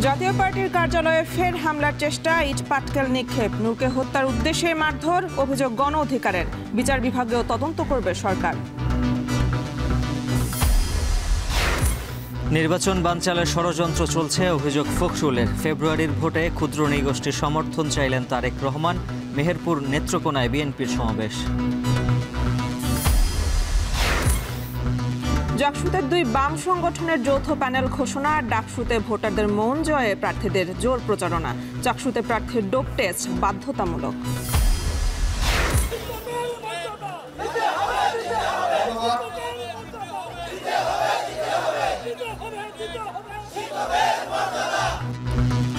জাতীয় পার্টির কার্যালয়ে ফের হামলার চেষ্টা, ইট পাটকেল নিক্ষেপ, নূরকে হত্যার উদ্দেশ্যে মারধর, অভিযোগ গণ অধিকারের। বিচার বিভাগেও তদন্ত করবে সরকার। নির্বাচন বানচালের ষড়যন্ত্র চলছে, অভিযোগ ফখরুলের। ফেব্রুয়ারির ভোটে ক্ষুদ্র নৃগোষ্ঠীর সমর্থন চাইলেন তারেক রহমান। মেহেরপুর নেত্রকোনায় বিএনপির সমাবেশ। ডাকসুতে দুই বাম সংগঠনের যৌথ প্যানেল ঘোষণা, ডাকসুতে ভোটারদের মন জয়ে প্রার্থীদের জোর প্রচারণা। চাকসুতে প্রার্থীর ডোপ টেস্ট বাধ্যতামূলক।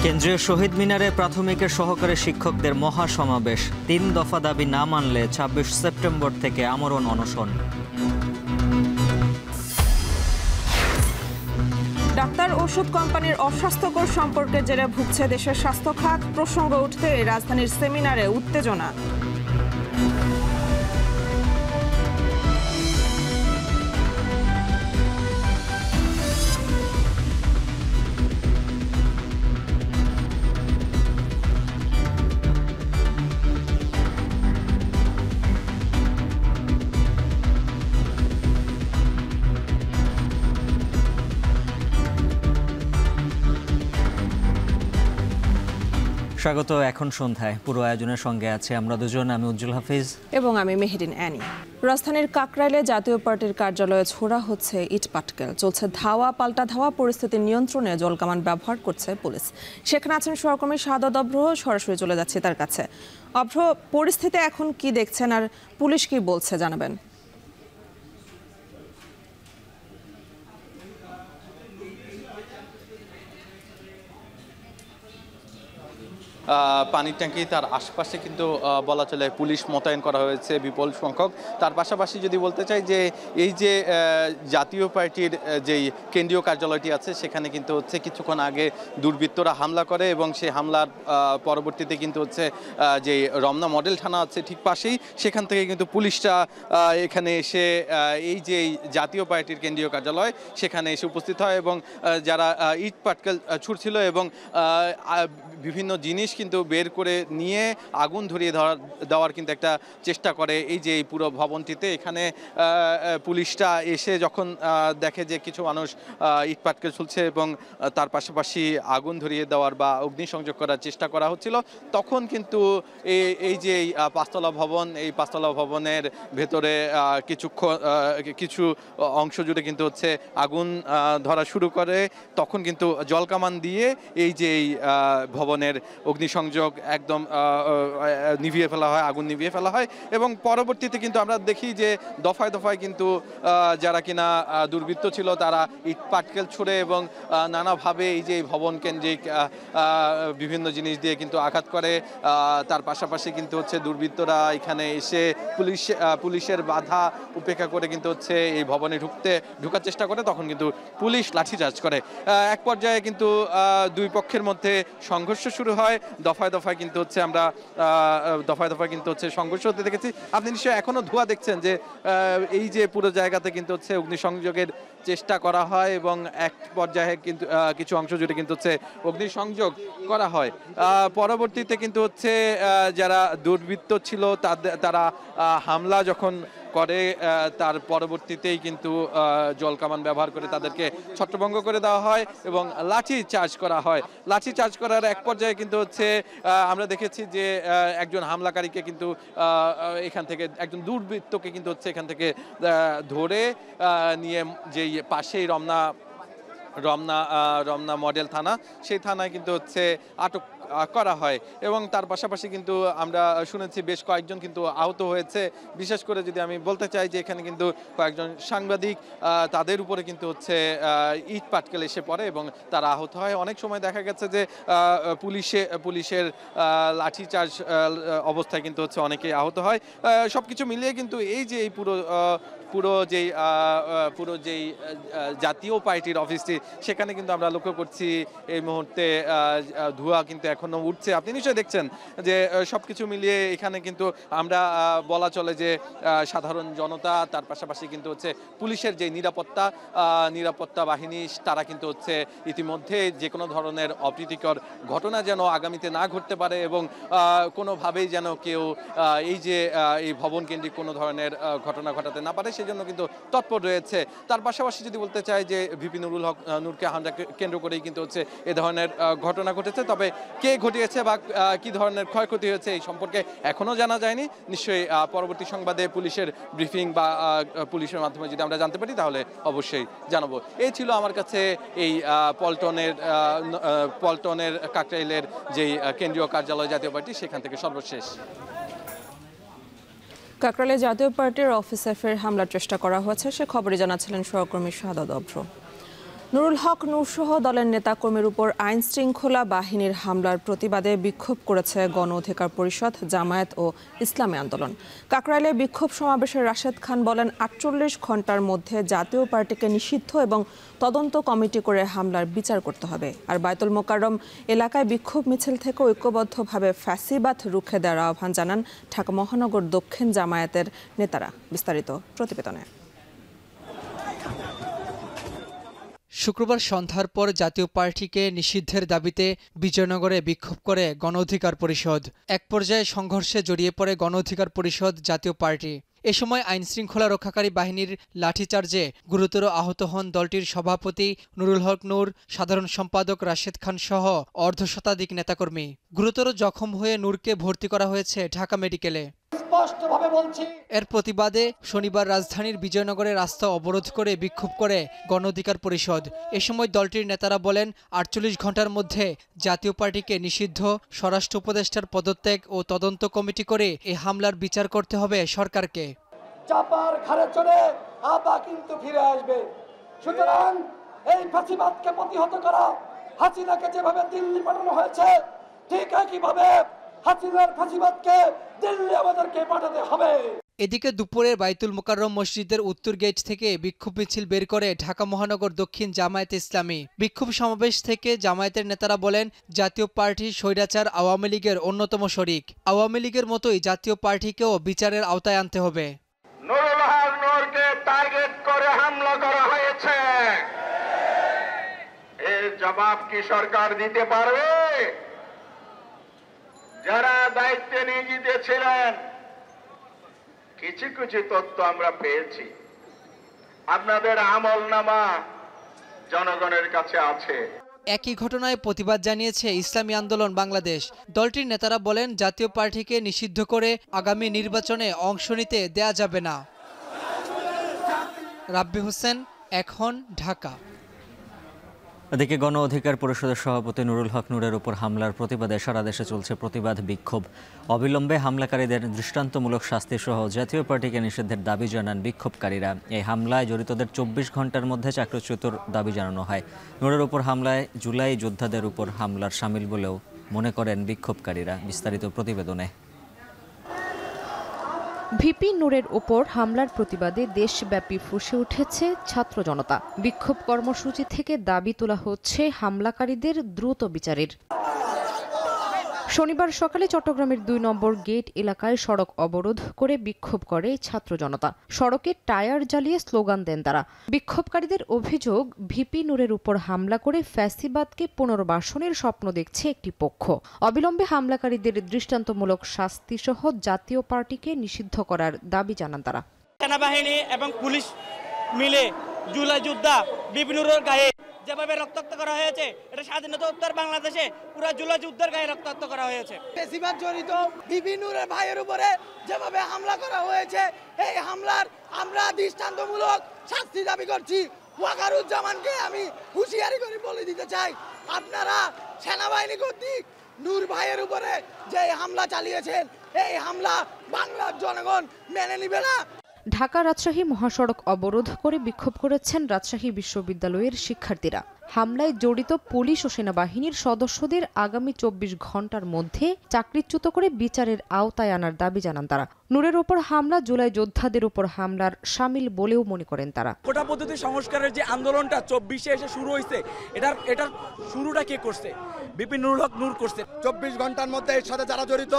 কেন্দ্রীয় শহীদ মিনারে প্রাথমিকের সহকারী শিক্ষকদের মহাসমাবেশ। ৩ দফা দাবি না মানলে ২৬ সেপ্টেম্বর থেকে আমরণ অনশন। ডাক্তার ওষুধ কোম্পানির অস্বাস্থ্যকর সম্পর্কের জেরে ভুগছে দেশের স্বাস্থ্য খাত। প্রসঙ্গ উঠতে রাজধানীর সেমিনারে উত্তেজনা। স্বাগত। এখন সন্ধ্যায় পুরো আয়োজনের সঙ্গে আছে আমরা দুজন, আমি উজ্জ্বল হাফিজ এবং আমি মেহেরিন অ্যানি। রাজধানীর কাকরাইলে জাতীয় পার্টির কার্যালয়ে ছোড়া হচ্ছে ইট পাটকেল। চলছে ধাওয়া পাল্টা ধাওয়া, পরিস্থিতি নিয়ন্ত্রণে জলকামান ব্যবহার করছে পুলিশ। সেখানে আছেন সহকর্মী শাহাদাত অভ্র, সরাসরি চলে যাচ্ছে তার কাছে। অভ্র, পরিস্থিতি এখন কি দেখছেন আর পুলিশ কি বলছে জানাবেন? পানির ট্যাঙ্কি তার আশপাশে কিন্তু বলা চলে পুলিশ মোতায়েন করা হয়েছে বিপুল সংখ্যক। তার পাশাপাশি যদি বলতে চাই যে এই যে জাতীয় পার্টির যেই কেন্দ্রীয় কার্যালয়টি আছে সেখানে কিন্তু হচ্ছে কিছুক্ষণ আগে দুর্বৃত্তরা হামলা করে এবং সেই হামলার পরবর্তীতে কিন্তু হচ্ছে যে রমনা মডেল থানা আছে ঠিক পাশেই, সেখান থেকে কিন্তু পুলিশরা এখানে এসে এই যে জাতীয় পার্টির কেন্দ্রীয় কার্যালয় সেখানে এসে উপস্থিত হয় এবং যারা ইট পাটকেল ছুড়ছিল এবং বিভিন্ন জিনিস কিন্তু বের করে নিয়ে আগুন ধরিয়ে দেওয়ার কিন্তু একটা চেষ্টা করে এই যে এই পুরো ভবনটিতে। এখানে পুলিশরা এসে যখন দেখে যে কিছু মানুষ ইট পাটকেল ছুলছে এবং তার পাশাপাশি আগুন ধরিয়ে দেওয়ার বা অগ্নিসংযোগ করার চেষ্টা করা হচ্ছিল, তখন কিন্তু এই যে পাঁচতলা ভবন, এই পাঁচতলা ভবনের ভেতরে কিছু অংশ জুড়ে কিন্তু হচ্ছে আগুন ধরা শুরু করে। তখন কিন্তু জলকামান দিয়ে এই যে ভবনের অগ্নিসংযোগ একদম নিভিয়ে ফেলা হয়, আগুন নিভিয়ে ফেলা হয় এবং পরবর্তীতে কিন্তু আমরা দেখি যে দফায় দফায় কিন্তু যারা কিনা দুর্বৃত্ত ছিল তারা ইট পাটকেল ছুড়ে এবং নানাভাবে এই যে ভবন কেন্দ্রিক বিভিন্ন জিনিস দিয়ে কিন্তু আঘাত করে। তার পাশাপাশি কিন্তু হচ্ছে দুর্বৃত্তরা এখানে এসে পুলিশের বাধা উপেক্ষা করে কিন্তু হচ্ছে এই ভবনে ঢুকার চেষ্টা করে। তখন কিন্তু পুলিশ লাঠিচার্জ করে। এক পর্যায়ে কিন্তু দুই পক্ষের মধ্যে সংঘর্ষ শুরু হয়। দফায় দফায় কিন্তু হচ্ছে আমরা সংঘর্ষ হতে দেখেছি। আপনি নিশ্চয়ই এখনো ধোঁয়া দেখছেন যে এই যে পুরো জায়গাতে কিন্তু হচ্ছে অগ্নিসংযোগের চেষ্টা করা হয় এবং এক পর্যায়ে কিন্তু কিছু অংশ জুড়ে কিন্তু হচ্ছে অগ্নিসংযোগ করা হয়। পরবর্তীতে কিন্তু হচ্ছে যারা দুর্বৃত্ত ছিল তারা হামলা যখন করে তার পরবর্তীতেই কিন্তু জলকামান ব্যবহার করে তাদেরকে ছত্রভঙ্গ করে দেওয়া হয় এবং লাঠি চার্জ করা হয়। লাঠি চার্জ করার এক পর্যায়ে কিন্তু হচ্ছে আমরা দেখেছি যে একজন হামলাকারীকে কিন্তু এখান থেকে একজন দুর্বৃত্তকে কিন্তু হচ্ছে এখান থেকে ধরে নিয়ে যেই পাশেই রমনা মডেল থানা, সেই থানায় কিন্তু হচ্ছে আটক করা হয় এবং তার পাশাপাশি কিন্তু আমরা শুনেছি বেশ কয়েকজন কিন্তু আহত হয়েছে। বিশেষ করে যদি আমি বলতে চাই যে এখানে কিন্তু কয়েকজন সাংবাদিক, তাদের উপরে কিন্তু হচ্ছে ইট পাটকেল এসে পড়ে এবং তারা আহত হয়। অনেক সময় দেখা গেছে যে পুলিশের লাঠিচার্জ অবস্থায় কিন্তু হচ্ছে অনেকেই আহত হয়। সবকিছু মিলিয়ে কিন্তু এই যে এই পুরো পুরো যেই জাতীয় পার্টির অফিসটি সেখানে কিন্তু আমরা লক্ষ্য করছি এই মুহূর্তে ধোঁয়া কিন্তু এখনো উঠছে। আপনি নিশ্চয়ই দেখছেন যে সবকিছু মিলিয়ে এখানে কিন্তু আমরা বলা চলে যে সাধারণ জনতা, তার পাশাপাশি কিন্তু হচ্ছে পুলিশের যে নিরাপত্তা বাহিনী, তারা কিন্তু হচ্ছে ইতিমধ্যে যে কোনো ধরনের অপ্রীতিকর ঘটনা যেন আগামীতে না ঘটতে পারে এবং কোনোভাবেই যেন কেউ এই ভবন কেন্দ্রিক কোনো ধরনের ঘটনা ঘটাতে না পারে সেজন্য কিন্তু তৎপর রয়েছে। তার পাশাপাশি যদি বলতে চাই যে ভিপি নুরুল হক নূরকে হামলা কেন্দ্র করেই কিন্তু হচ্ছে এ ধরনের ঘটনা ঘটেছে। তবে কে ঘটিয়েছে বা কি ধরনের ক্ষয়ক্ষতি হয়েছে এই সম্পর্কে এখনো জানা যায়নি। নিশ্চয়ই পরবর্তী সংবাদে পুলিশের ব্রিফিং বা পুলিশের মাধ্যমে যদি আমরা জানতে পারি তাহলে অবশ্যই জানাবো। এই ছিল আমার কাছে এই পল্টনের কাকরাইলের যেই কেন্দ্রীয় কার্যালয় জাতীয় পার্টি সেখান থেকে সর্বশেষ। কাকরাইলে জাতীয় পার্টির অফিসে ফের হামলার চেষ্টা করা হয়েছে, সে খবরে জানাচ্ছিলেন সহকর্মী শাহাদাত অভ্র। নুরুল হক নূরসহ দলের নেতাকর্মীর উপর আইন শৃঙ্খলা বাহিনীর হামলার প্রতিবাদে বিক্ষোভ করেছে গণ অধিকার পরিষদ, জামায়াত ও ইসলামী আন্দোলন। কাকরাইলে বিক্ষোভ সমাবেশে রাশেদ খান বলেন ৪৮ ঘন্টার মধ্যে জাতীয় পার্টিকে নিষিদ্ধ এবং তদন্ত কমিটি করে হামলার বিচার করতে হবে। আর বায়তুল মোকাররম এলাকায় বিক্ষোভ মিছিল থেকে ঐক্যবদ্ধভাবে ফ্যাসিবাদ রুখে দেওয়ার আহ্বান জানান ঢাকা মহানগর দক্ষিণ জামায়াতের নেতারা। বিস্তারিত প্রতিবেদনে। শুক্রবার সন্ধ্যার পর জাতীয় পার্টিকে নিষিদ্ধের দাবিতে বিজয়নগরে বিক্ষোভ করে গণ অধিকার পরিষদ। এক পর্যায়ে সংঘর্ষে জড়িয়ে পড়ে গণ অধিকার পরিষদ জাতীয় পার্টি। এ সময় আইনশৃঙ্খলা রক্ষাকারী বাহিনীর লাঠিচার্জে গুরুতর আহত হন দলটির সভাপতি নুরুল হক নূর, সাধারণ সম্পাদক রাশেদ খান সহ অর্ধশতাধিক নেতাকর্মী। গুরুতর জখম হয়ে নূরকে ভর্তি করা হয়েছে ঢাকা মেডিকেলে। এর প্রতিবাদে শনিবার রাজধানীর বিজয়নগরে রাস্তা অবরোধ করে বিক্ষোভ করে গণ অধিকার পরিষদ। এ সময় দলটির নেতারা বলেন ৪৮ ঘন্টার মধ্যে জাতীয় পার্টিকে নিষিদ্ধ, স্বরাষ্ট্র উপদেষ্টার পদত্যাগ ও তদন্ত কমিটি করে এই হামলার বিচার করতে হবে সরকারকে। চাপার ঘাড়ে চড়ে আবা কিন্তু ফিরে আসবে। সুতরাং এই ফাঁসিবাদকে প্রতিহত করা, হাসিনাকে যেভাবে দিল্লি পাঠানো হয়েছে ঠিক একইভাবে হাসিনার ফাঁসিবাদকে দিল্লি আমাদেরকে পাঠাতে হবে। এদিকে দুপুরে বায়তুল মোকাররম মসজিদের উত্তর গেট থেকে বিক্ষোভ মিছিল বের করে ঢাকা মহানগর দক্ষিণ জামায়াত ইসলামী। বিক্ষোভ সমাবেশ থেকে জামায়াতের নেতারা বলেন জাতীয় পার্টি স্বৈরাচার আওয়ামী লীগের অন্যতম শরিক। আওয়ামী লীগের মতোই জাতীয় পার্টিকেও বিচারের আওতায় আনতে হবে। নুরুল হক নূরকে টার্গেট করে হামলা করা হয়েছে, এর জবাব কি সরকার দিতে পারবে? যারা দায়িত্বে নিয়োজিত ছিলেন, কিছু কিছু তথ্য আমরা পেয়েছি, আপনাদের আমলনামা জনগণের কাছে আছে। একই ঘটনায় প্রতিবাদ জানিয়েছে ইসলামী আন্দোলন বাংলাদেশ। দলটির নেতারা বলেন জাতীয় পার্টিকে নিষিদ্ধ করে আগামী নির্বাচনে অংশ নিতে দেয়া যাবে না। রাব্বি হোসেন, এখন, ঢাকা। এদিকে গণ অধিকার পরিষদের সভাপতি নুরুল হক নূরের উপর হামলার প্রতিবাদে সারা দেশে চলছে প্রতিবাদ বিক্ষোভ। অবিলম্বে হামলাকারীদের দৃষ্টান্তমূলক শাস্তি সহ জাতীয় পার্টিকে নিষিদ্ধের দাবি জানান বিক্ষোভকারীরা। এই হামলায় জড়িতদের ২৪ ঘন্টার মধ্যে চাকরিচ্যুতর দাবি জানানো হয়। নূরের উপর হামলায় জুলাই যোদ্ধাদের উপর হামলার শামিল বলেও মনে করেন বিক্ষোভকারীরা। বিস্তারিত প্রতিবেদনে। ভিপি নূরের ওপর হামলার প্রতিবাদে দেশব্যাপী ফুঁসে উঠেছে ছাত্র জনতা। বিক্ষোভ কর্মসূচি থেকে দাবি তোলা হচ্ছে হামলাকারীদের দ্রুত বিচারের। শনিবার সকালে চট্টগ্রামের ২ নম্বর গেট এলাকায় সড়ক অবরোধ করে বিক্ষোভ করে ছাত্র জনতা। সড়কে টায়ার জ্বালিয়ে স্লোগান দেন তারা। বিক্ষোভকারীদের অভিযোগ, ভিপি নূরের উপর হামলা করে ফ্যাসিবাদকে পুনর্বাসনের স্বপ্ন দেখছে একটি পক্ষ। অবিলম্বে হামলাকারীদের দৃষ্টান্তমূলক শাস্তি সহ জাতীয় পার্টিকে নিষিদ্ধ করার দাবি জানান তারা। সেনাবাহিনী এবং পুলিশ মিলে জুলাই যোদ্ধা ভিপি নূরের গায়ে যেভাবে রক্তাক্ত করা হয়েছে, এটা স্বাধীনতা উত্তর বাংলাদেশে পুরো জুলাই যুদ্ধের গায়ে রক্তাক্ত করা হয়েছে। ফ্যাসিবাদ জড়িত ভিপি নূরের ভাইয়ের উপরে যেভাবে হামলা করা হয়েছে, এই হামলার আমরা দৃষ্টান্তমূলক শাস্তি দাবি করছি। ওয়াকারুজ্জামানকে আমি হুঁশিয়ারি করে বলে দিতে চাই, আপনারা সেনাবাহিনী কর্তৃক নূর ভাইয়ের উপরে যে হামলা চালিয়েছেন, এই হামলা বাংলার জনগণ মেনে নিবে না। ঢাকা রাজশাহী মহাসড়ক অবরোধ করে বিক্ষোভ করেছেন রাজশাহী বিশ্ববিদ্যালয়ের শিক্ষার্থীরা। হামলায় জড়িত পুলিশ ও সেনাবাহিনীর সদস্যদের আগামী 24 ঘন্টার মধ্যে চাকরিচ্যুত করে বিচারের আওতায় আনার দাবি জানান তারা। নূরের ওপর হামলা জুলাই যোদ্ধাদের উপর হামলার শামিল বলেও মনে করেন তারা। কোটা পদ্ধতি সংস্কারের যে আন্দোলনটা 24-এ এসে শুরু হয়েছে, এটার শুরুটা কে করছে? বিপিন নুরুল হক নূর করছে। 24 ঘন্টার মধ্যে এর সাথে যারা জড়িত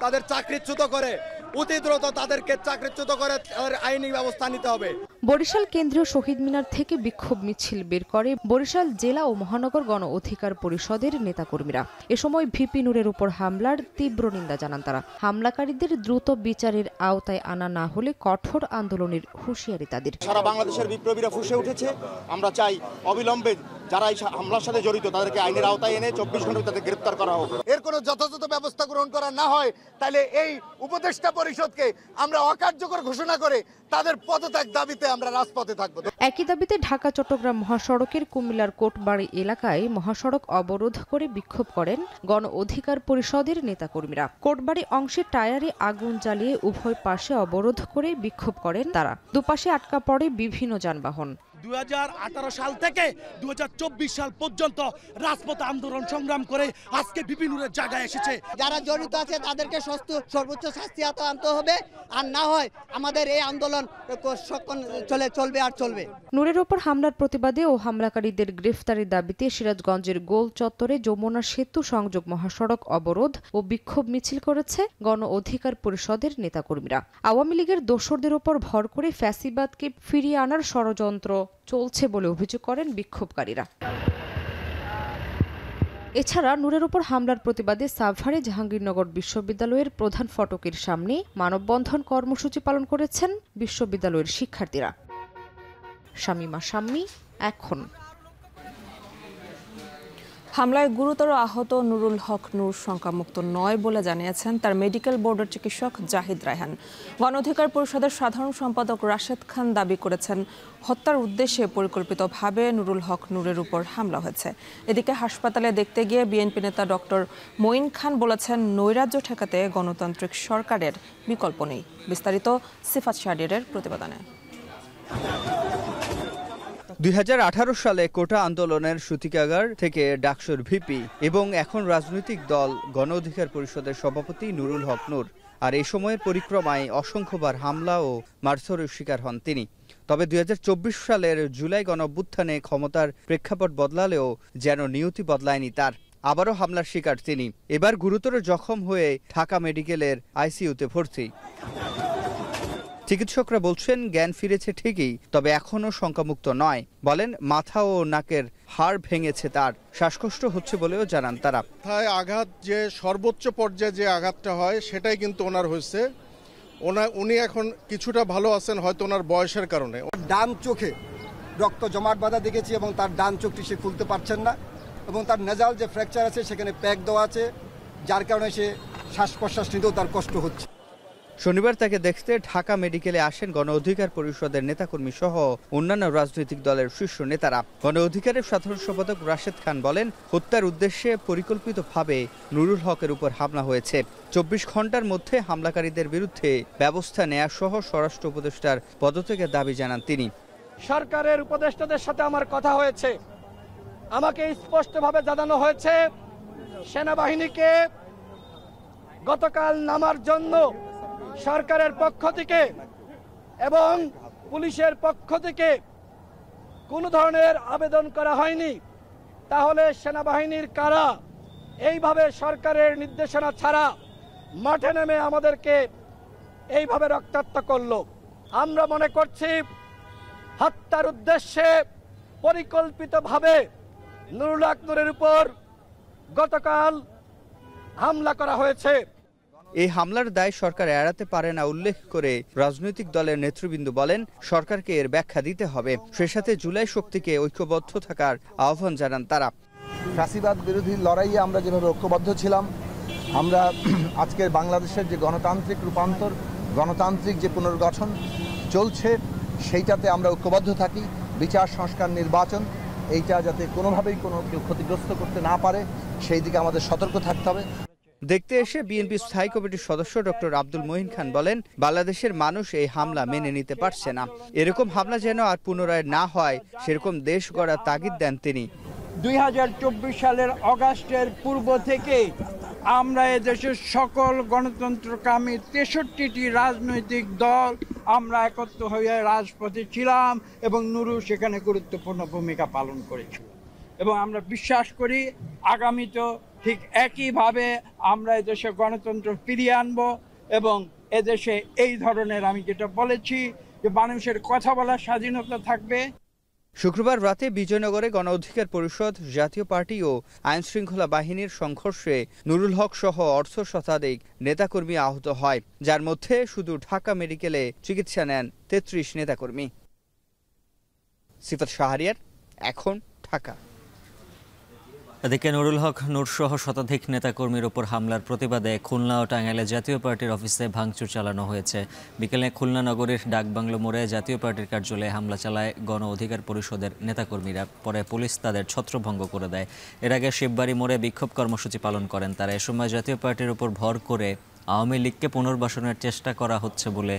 তাদের চাকরিচ্যুত করে অতি দ্রুত তাদেরকে চাকরিচ্যুত করে তাদের আইনি ব্যবস্থা নিতে হবে। বরিশাল কেন্দ্রীয় শহীদ মিনার থেকে বিক্ষোভ মিছিল বের করে বরিশাল জেলা ও মহানগর গণ অধিকার পরিষদের নেতাকর্মীরা। এ সময় ভিপি নূরের উপর হামলার তীব্র নিন্দা জানান তারা। হামলাকারীদের দ্রুত বিচারের আওতায় আনা না হলে কঠোর আন্দোলনের হুঁশিয়ারি তাদের। সারা বাংলাদেশের বিপ্লবীরা ফুঁসে উঠেছে। আমরা চাই অবিলম্বে যারা এই হামলার সাথে জড়িত তাদেরকে আইনের আওতায় এনে 24 ঘন্টা তাদের গ্রেফতার করা হোক। এর কোনো যথাযথ ব্যবস্থা গ্রহণ করা না হয় তাহলে এই উপদেষ্টা পরিষদকে আমরা অকার্যকর ঘোষণা করে তাদের পদত্যাগ দাবিতে আমরা রাজপথে থাকব। একই দাবিতে ঢাকা চট্টগ্রাম মহাসড়কের কুমিল্লার কোটবাড়ি এলাকায় মহাসড়ক অবরোধ করে বিক্ষোভ করেন গণ অধিকার পরিষদের নেতাকর্মীরা। কোটবাড়ি অংশে টায়ারে আগুন জ্বালিয়ে উভয় পাশে অবরোধ করে বিক্ষোভ করেন তারা। দুপাশে আটকা পড়ে বিভিন্ন যানবাহন। 2018 সাল থেকে 2024 সাল পর্যন্ত রাজপথ আন্দোলন সংগ্রাম করে আজকে বিপিনুরের জায়গায় এসেছে। যারা জড়িত আছে তাদেরকে সর্বোচ্চ শাস্তি আনতে হবে, আর না হয় আমাদের এই আন্দোলন চলবে আর চলবে। নূরের ওপর হামলার প্রতিবাদে ও হামলাকারীদের গ্রেফতারের দাবিতে সিরাজগঞ্জের গোল চত্বরে যমুনা সেতু সংযোগ মহাসড়ক অবরোধ ও বিক্ষোভ মিছিল করেছে গণ অধিকার পরিষদের নেতাকর্মীরা। আওয়ামী লীগের দোসরদের ওপর ভর করে ফ্যাসিবাদকে ফিরিয়ে আনার ষড়যন্ত্র চলছে বলে অভিযোগ করেন বিক্ষোভকারীরা। এছাড়া নূরের ওপর হামলার প্রতিবাদে সাভারে জাহাঙ্গীরনগর বিশ্ববিদ্যালয়ের প্রধান ফটকের সামনে মানববন্ধন কর্মসূচি পালন করেছেন বিশ্ববিদ্যালয়ের শিক্ষার্থীরা। শামীমা শাম্মী, এখন। হামলায় গুরুতর আহত নুরুল হক নূর শঙ্কামুক্ত নয় বলে জানিয়েছেন তার মেডিকেল বোর্ডের চিকিৎসক জাহিদ রায়হান। গণ অধিকার পরিষদের সাধারণ সম্পাদক রাশেদ খান দাবি করেছেন হত্যার উদ্দেশ্যে পরিকল্পিতভাবে নুরুল হক নূরের উপর হামলা হয়েছে। এদিকে হাসপাতালে দেখতে গিয়ে বিএনপি নেতা ডক্টর মঈন খান বলেছেন নৈরাজ্য ঠেকাতে গণতান্ত্রিক সরকারের বিকল্প নেই। বিস্তারিত সিফাত শাহরিয়ারের প্রতিবেদনে। 2018 সালে কোটা আন্দোলনের সূতিকাগার থেকে ডাকসুর ভিপি এবং এখন রাজনৈতিক দল গণ অধিকার পরিষদের সভাপতি নুরুল হক নূর। আর এই সময়ের পরিক্রমায় অসংখ্যবার হামলা ও মারধরের শিকার হন তিনি। তবে 2024 সালের জুলাই গণঅভ্যুত্থানে ক্ষমতার প্রেক্ষাপট বদলালেও যেন নিয়তি বদলায়নি তার। আবারও হামলার শিকার তিনি। এবার গুরুতর জখম হয়ে ঢাকা মেডিকেলের আইসিইউতে ভর্তি। চিকিৎসকরা বলছেন জ্ঞান ফিরেছে ঠিকই, তবে এখনও শঙ্কামুক্ত নয়। বলেন মাথা ও নাকের হাড় ভেঙেছে তার, শ্বাসকষ্ট হচ্ছে বলেও জানান তারা। আঘাত যে সর্বোচ্চ পর্যায়ে যে আঘাতটা হয় সেটাই কিন্তু ওনার হয়েছে। উনি এখন কিছুটা ভালো আছেন, হয়তো ওনার বয়সের কারণে। ডান চোখে রক্ত জমাট বাঁধা দেখেছি এবং তার ডান চোখটি সে খুলতে পারছেন না, এবং তার নেজাল যে ফ্র্যাকচার আছে সেখানে প্যাক দেওয়া আছে, যার কারণে সে শ্বাস প্রশ্বাস নিতেও তার কষ্ট হচ্ছে। শনিবার তাকে দেখতে ঢাকা মেডিকেলে আসেন গণ অধিকার পরিষদের নেতাকর্মী সহ অন্যান্য রাজনৈতিক দলের শীর্ষ নেতারা। গণ অধিকারের সাধারণ সম্পাদক রাশেদ খান বলেন হত্যার উদ্দেশ্যে পরিকল্পিতভাবে নুরুল হকের উপর হামলা হয়েছে। 24 ঘন্টার মধ্যে হামলাকারীদের বিরুদ্ধে ব্যবস্থা নেওয়া সহ স্বরাষ্ট্র উপদেষ্টার পদত্যাগের দাবি জানান তিনি। সরকারের উপদেষ্টাদের সাথে আমার কথা হয়েছে, আমাকে স্পষ্টভাবে জানানো হয়েছে সেনাবাহিনীকে গতকাল নামার জন্য সরকারের পক্ষ থেকে এবং পুলিশের পক্ষ থেকে কোনো ধরনের আবেদন করা হয়নি। তাহলে সেনাবাহিনীর কারা এইভাবে সরকারের নির্দেশনা ছাড়া মাঠে নেমে আমাদেরকে এইভাবে রক্তাক্ত করলো? আমরা মনে করছি হত্যার উদ্দেশ্যে পরিকল্পিতভাবে নুরুল হক নূরের উপর গতকাল হামলা করা হয়েছে। এই হামলার দায় সরকার এড়াতে পারে না উল্লেখ করে রাজনৈতিক দলের নেতৃবৃন্দ বলেন সরকারকে এর ব্যাখ্যা দিতে হবে। সে সাথে জুলাই শক্তিকে ঐক্যবদ্ধ থাকার আহ্বান জানান তারা। ফ্যাসিবাদ বিরোধী লড়াইয়ে আমরা যেভাবে ঐক্যবদ্ধ ছিলাম, আমরা আজকের বাংলাদেশের যে গণতান্ত্রিক রূপান্তর, গণতান্ত্রিক যে পুনর্গঠন চলছে সেইটাতে আমরা ঐক্যবদ্ধ থাকি। বিচার সংস্কার নির্বাচন এইটা যাতে কোনোভাবেই কেউ ক্ষতিগ্রস্ত করতে না পারে সেই দিকে আমাদের সতর্ক থাকতে হবে। দেখতে এসে বিএনপি স্থায়ী কমিটির সদস্য ডক্টর আব্দুল মঈন খান বলেন বাংলাদেশের মানুষ এই হামলা মেনে নিতে পারছে না। এরকম হামলা যেন আর পুনরায় না হয় সেরকম দেশ গড়ার তাগিদ দেন তিনি। 2024 সালের অগাস্টের পূর্ব থেকে আমরা এদেশের সকল গণতন্ত্রকামী 63টি রাজনৈতিক দল আমরা একত্র হয়ে রাজপথে ছিলাম এবং নুরুল সেখানে গুরুত্বপূর্ণ ভূমিকা পালন করেছিল এবং আমরা বিশ্বাস করি আগামীতেও ঠিক একইভাবে আমরা এদেশে গণতন্ত্র ফিরিয়ে আনবো এবং এদেশে এই ধরনের আমি যেটা বলেছি যে মানুষের কথা বলার স্বাধীনতা থাকবে। শুক্রবার রাতে বিজয়নগরে গণ অধিকার পরিষদ, জাতীয় পার্টি ও আইনশৃঙ্খলা বাহিনীর সংঘর্ষে নুরুল হক সহ অর্ধ শতাধিক নেতাকর্মী আহত হয়, যার মধ্যে শুধু ঢাকা মেডিকেলে চিকিৎসা নেন 33 নেতাকর্মী। সিফাত শাহরিয়ার, এখন ঢাকা। এদিকে নুরুল হক নূর সহ শতাধিক নেতাকর্মীর উপর হামলার প্রতিবাদে খুলনা ও টাঙ্গাইলে জাতীয় পার্টির অফিসে ভাঙচুর চালানো হয়েছে। বিকেলে খুলনা নগরীর ডাকবাংলো মোড়ে জাতীয় পার্টির কার্যালয়ে হামলা চালায় গণ অধিকার পরিষদের নেতাকর্মীরা। পরে পুলিশ তাদের ছত্রভঙ্গ করে দেয়। এর আগে শিববাড়ি মোড়ে বিক্ষোভ কর্মসূচি পালন করেন তারা। এ সময় জাতীয় পার্টির উপর ভর করে আওয়ামী লীগকে পুনর্বাসনের চেষ্টা করা হচ্ছে বলে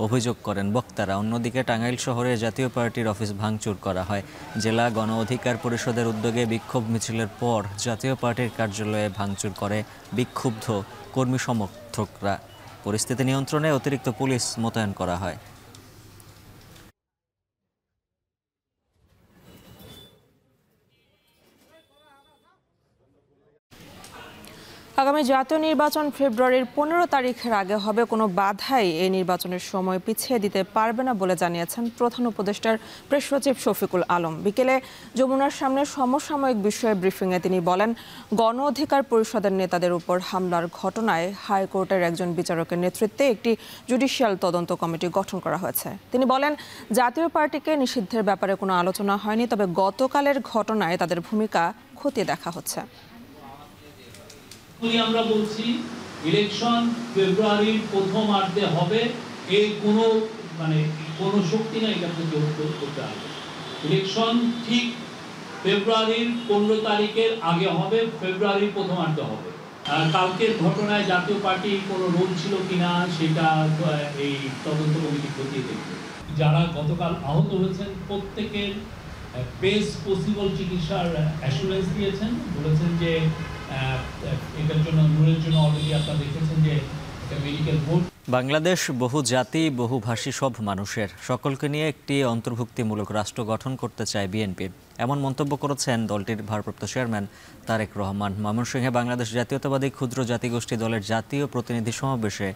অভিযোগ করেন বক্তারা। অন্যদিকে টাঙ্গাইল শহরে জাতীয় পার্টির অফিস ভাঙচুর করা হয়। জেলা গণ অধিকার পরিষদের উদ্যোগে বিক্ষোভ মিছিলের পর জাতীয় পার্টির কার্যালয়ে ভাঙচুর করে বিক্ষুব্ধ কর্মী সমর্থকরা। পরিস্থিতি নিয়ন্ত্রণে অতিরিক্ত পুলিশ মোতায়েন করা হয়। আগামী জাতীয় নির্বাচন ফেব্রুয়ারির 15 তারিখের আগে হবে, কোনো বাধাই এই নির্বাচনের সময় পিছিয়ে দিতে পারবে না বলে জানিয়েছেন প্রধান উপদেষ্টার প্রেস সচিব শফিকুল আলম। বিকেলে যমুনার সামনে সমসাময়িক বিষয়ে ব্রিফিংয়ে তিনি বলেন, গণ অধিকার পরিষদের নেতাদের উপর হামলার ঘটনায় হাইকোর্টের একজন বিচারকের নেতৃত্বে একটি জুডিশিয়াল তদন্ত কমিটি গঠন করা হয়েছে। তিনি বলেন, জাতীয় পার্টিকে নিষিদ্ধের ব্যাপারে কোনো আলোচনা হয়নি, তবে গতকালের ঘটনায় তাদের ভূমিকা খতিয়ে দেখা হচ্ছে। আমরা বলছি ইলেকশন ফেব্রুয়ারির প্রথমার্ধে হবে, এর কোনো শক্তি নাই এটাকে করতে হবে। ইলেকশন ঠিক ফেব্রুয়ারির 15 তারিখের আগে হবে, ফেব্রুয়ারির প্রথমার্ধে হবে। কালকের ঘটনায় জাতীয় পার্টির কোনো রোল ছিল কিনা সেটা এই তদন্ত কমিটি খতিয়ে দেখবে। যারা গতকাল আহত হয়েছেন প্রত্যেকের বেস্ট পসিবল চিকিৎসার অ্যাসুরেন্স দিয়েছেন, বলেছেন যে এটার জন্য নূরের জন্য অলরেডি আপনারা দেখেছেন যে মেডিকেল বোর্ড। বাংলাদেশ বহু জাতি বহুভাষী সব মানুষের, সকলকে নিয়ে একটি অন্তর্ভুক্তিমূলক রাষ্ট্র গঠন করতে চায় বিএনপি, এমন মন্তব্য করেছেন দলটির ভারপ্রাপ্ত চেয়ারম্যান তারেক রহমান। ময়মনসিংহে বাংলাদেশ জাতীয়তাবাদী ক্ষুদ্র জাতিগোষ্ঠী দলের জাতীয় প্রতিনিধি সমাবেশে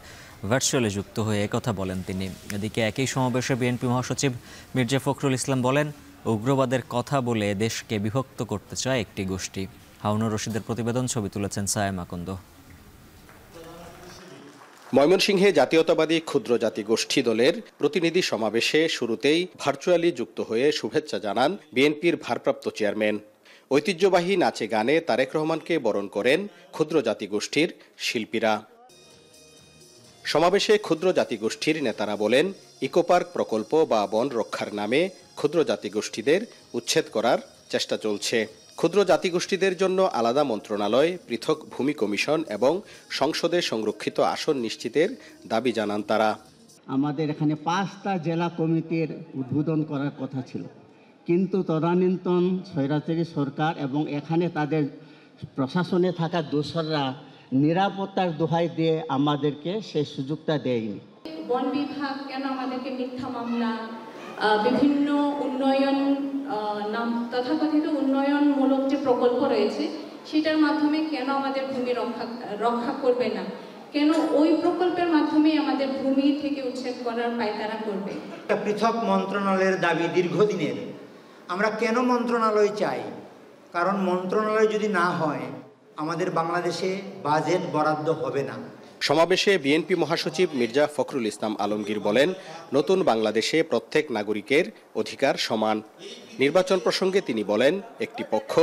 ভার্চুয়ালি যুক্ত হয়ে একথা বলেন তিনি। এদিকে একই সমাবেশে বিএনপি মহাসচিব মির্জা ফখরুল ইসলাম বলেন, উগ্রবাদের কথা বলে দেশকে বিভক্ত করতে চায় একটি গোষ্ঠী। হারুনুর রশিদের প্রতিবেদন, ছবি তুলেছেন সায়েম আকন্দ। ময়মনসিংহে জাতীয়তাবাদী ক্ষুদ্র জাতিগোষ্ঠী দলের প্রতিনিধি সমাবেশে শুরুতেই ভার্চুয়ালি যুক্ত হয়ে শুভেচ্ছা জানান বিএনপির ভারপ্রাপ্ত চেয়ারম্যান। ঐতিহ্যবাহী নাচে গানে তারেক রহমানকে বরণ করেন ক্ষুদ্র জাতিগোষ্ঠীর শিল্পীরা। সমাবেশে ক্ষুদ্র জাতিগোষ্ঠীর নেতারা বলেন, ইকোপার্ক প্রকল্প বা বন রক্ষার নামে ক্ষুদ্র জাতিগোষ্ঠীদের উচ্ছেদ করার চেষ্টা চলছে। ক্ষুদ্র জাতিগোষ্ঠীদের জন্য আলাদা মন্ত্রণালয়, পৃথক ভূমি কমিশন এবং সংসদে সংরক্ষিত আসন নিশ্চিতের দাবি জানান তারা। আমাদের এখানে 5টা জেলা কমিটির উদ্বোধন করার কথা ছিল, কিন্তু তদানীন্তন স্বৈরাচারী সরকার এবং এখানে তাদের প্রশাসনে থাকা দোসররা নিরাপত্তার দোহাই দিয়ে আমাদেরকে সেই সুযোগটা দেয়নি। বন বিভাগ কেন আমাদেরকে মিথ্যা মামলা, বিভিন্ন উন্নয়ন তথাকথিত উন্নয়নমূলক যে প্রকল্প রয়েছে সেটার মাধ্যমে কেন আমাদের ভূমি রক্ষা করবে না, কেন ওই প্রকল্পের মাধ্যমে আমাদের ভূমি থেকে উচ্ছেদ করার পায়তারা করবে। পৃথক মন্ত্রণালয়ের দাবি দীর্ঘদিনের। আমরা কেন মন্ত্রণালয় চাই? কারণ মন্ত্রণালয় যদি না হয় আমাদের বাংলাদেশে বাজেট বরাদ্দ হবে না। সমাবেশে বিএনপি মহাসচিব মির্জা ফখরুল ইসলাম আলমগীর বলেন, নতুন বাংলাদেশে প্রত্যেক নাগরিকের অধিকার সমান। নির্বাচন প্রসঙ্গে তিনি বলেন, একটি পক্ষ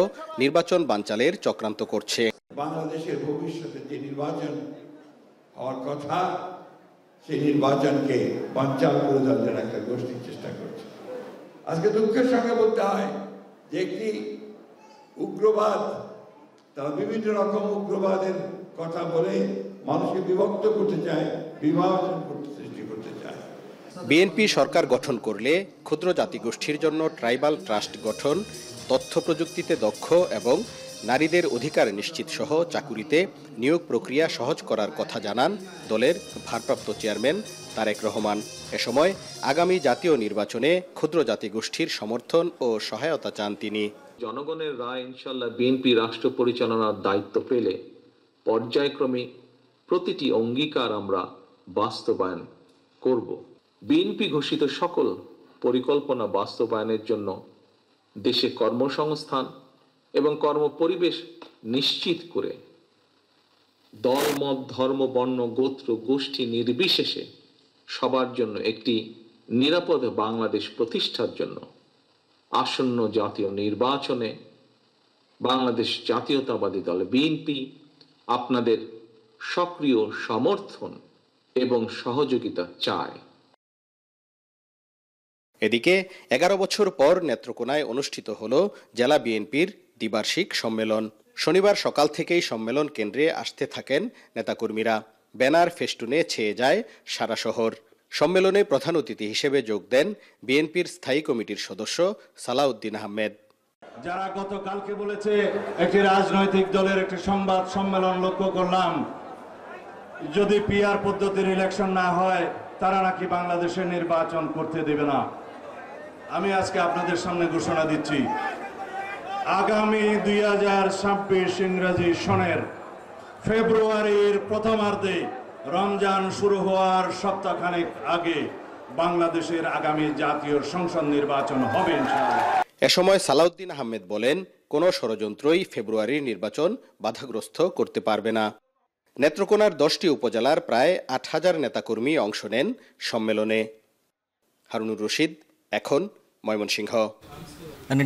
নির্বাচন বানচালের চক্রান্ত করছে। বাংলাদেশের ভবিষ্যতে যে নির্বাচন হওয়ার কথা, সেই নির্বাচনকে বানচাল করে দেওয়ার একটা গোষ্ঠীর চেষ্টা করছে। আজকে দুঃখের সঙ্গে বলতে হয় যে একটি উগ্রবাদ, তারা বিভিন্ন রকম উগ্রবাদের কথা বলে মানুষকে বিভক্ত করতে চায়, বিভাজন সৃষ্টি করতে চায়। বিএনপি সরকার গঠন করলে ক্ষুদ্র জাতিগোষ্ঠীর জন্য ট্রাইবাল ট্রাস্ট গঠন, তথ্য প্রযুক্তিতে দক্ষ এবং নারীদের অধিকার নিশ্চিত সহ চাকুরিতে নিয়োগ প্রক্রিয়া সহজ করার কথা জানান দলের ভারপ্রাপ্ত চেয়ারম্যান তারেক রহমান। এ সময় আগামী জাতীয় নির্বাচনে ক্ষুদ্র জাতিগোষ্ঠীর সমর্থন ও সহায়তা চান তিনি। জনগণের রায় ইনশাল্লাহ বিএনপি রাষ্ট্র পরিচালনার দায়িত্ব পেলে পর্যায়ক্রমে প্রতিটি অঙ্গীকার আমরা বাস্তবায়ন করব। বিএনপি ঘোষিত সকল পরিকল্পনা বাস্তবায়নের জন্য দেশে কর্মসংস্থান এবং কর্মপরিবেশ নিশ্চিত করে দল, মত, ধর্ম, বর্ণ, গোত্র, গোষ্ঠী নির্বিশেষে সবার জন্য একটি নিরাপদ বাংলাদেশ প্রতিষ্ঠার জন্য আসন্ন জাতীয় নির্বাচনে বাংলাদেশ জাতীয়তাবাদী দল বিএনপি আপনাদের সক্রিয় সমর্থন এবং সহযোগিতা চায়। এদিকে 11 বছর পর নেত্রকোনায় অনুষ্ঠিত হল জেলা বিএনপির দ্বিবার্ষিক সম্মেলন। শনিবার সকাল থেকেই সম্মেলন কেন্দ্রে আসতে থাকেন নেতাকর্মীরা। ব্যানার ফেস্টুনে ছেয়ে যায় সারা শহর। সম্মেলনে প্রধান অতিথি হিসেবে যোগ দেন বিএনপির স্থায়ী কমিটির সদস্য সালাউদ্দিন আহমেদ। যারা গতকালকে বলেছে একটি রাজনৈতিক দলের একটি সংবাদ সম্মেলন লক্ষ্য করলাম, যদি পিআর পদ্ধতির ইলেকশন না হয় তারা নাকি বাংলাদেশের নির্বাচন করতে দেবে না। আমি আজকে আপনাদের সামনে ঘোষণা দিচ্ছি, আগামী 2026 ইংরেজি সনের ফেব্রুয়ারির প্রথমার্ধে রমজান শুরু হওয়ার সপ্তাহখানেক আগে বাংলাদেশের আগামী জাতীয় সংসদ নির্বাচন হবে ইনশাআল্লাহ। এ সময় সালাউদ্দিন আহমেদ বলেন, কোনো ষড়যন্ত্রই ফেব্রুয়ারির নির্বাচন বাধাগ্রস্ত করতে পারবে না। নেত্রকোনার 10টি উপজেলার প্রায় 8000 নেতাকর্মী অংশ নেন সম্মেলনে। হারুনুর রশিদ, এখন ময়মনসিংহ।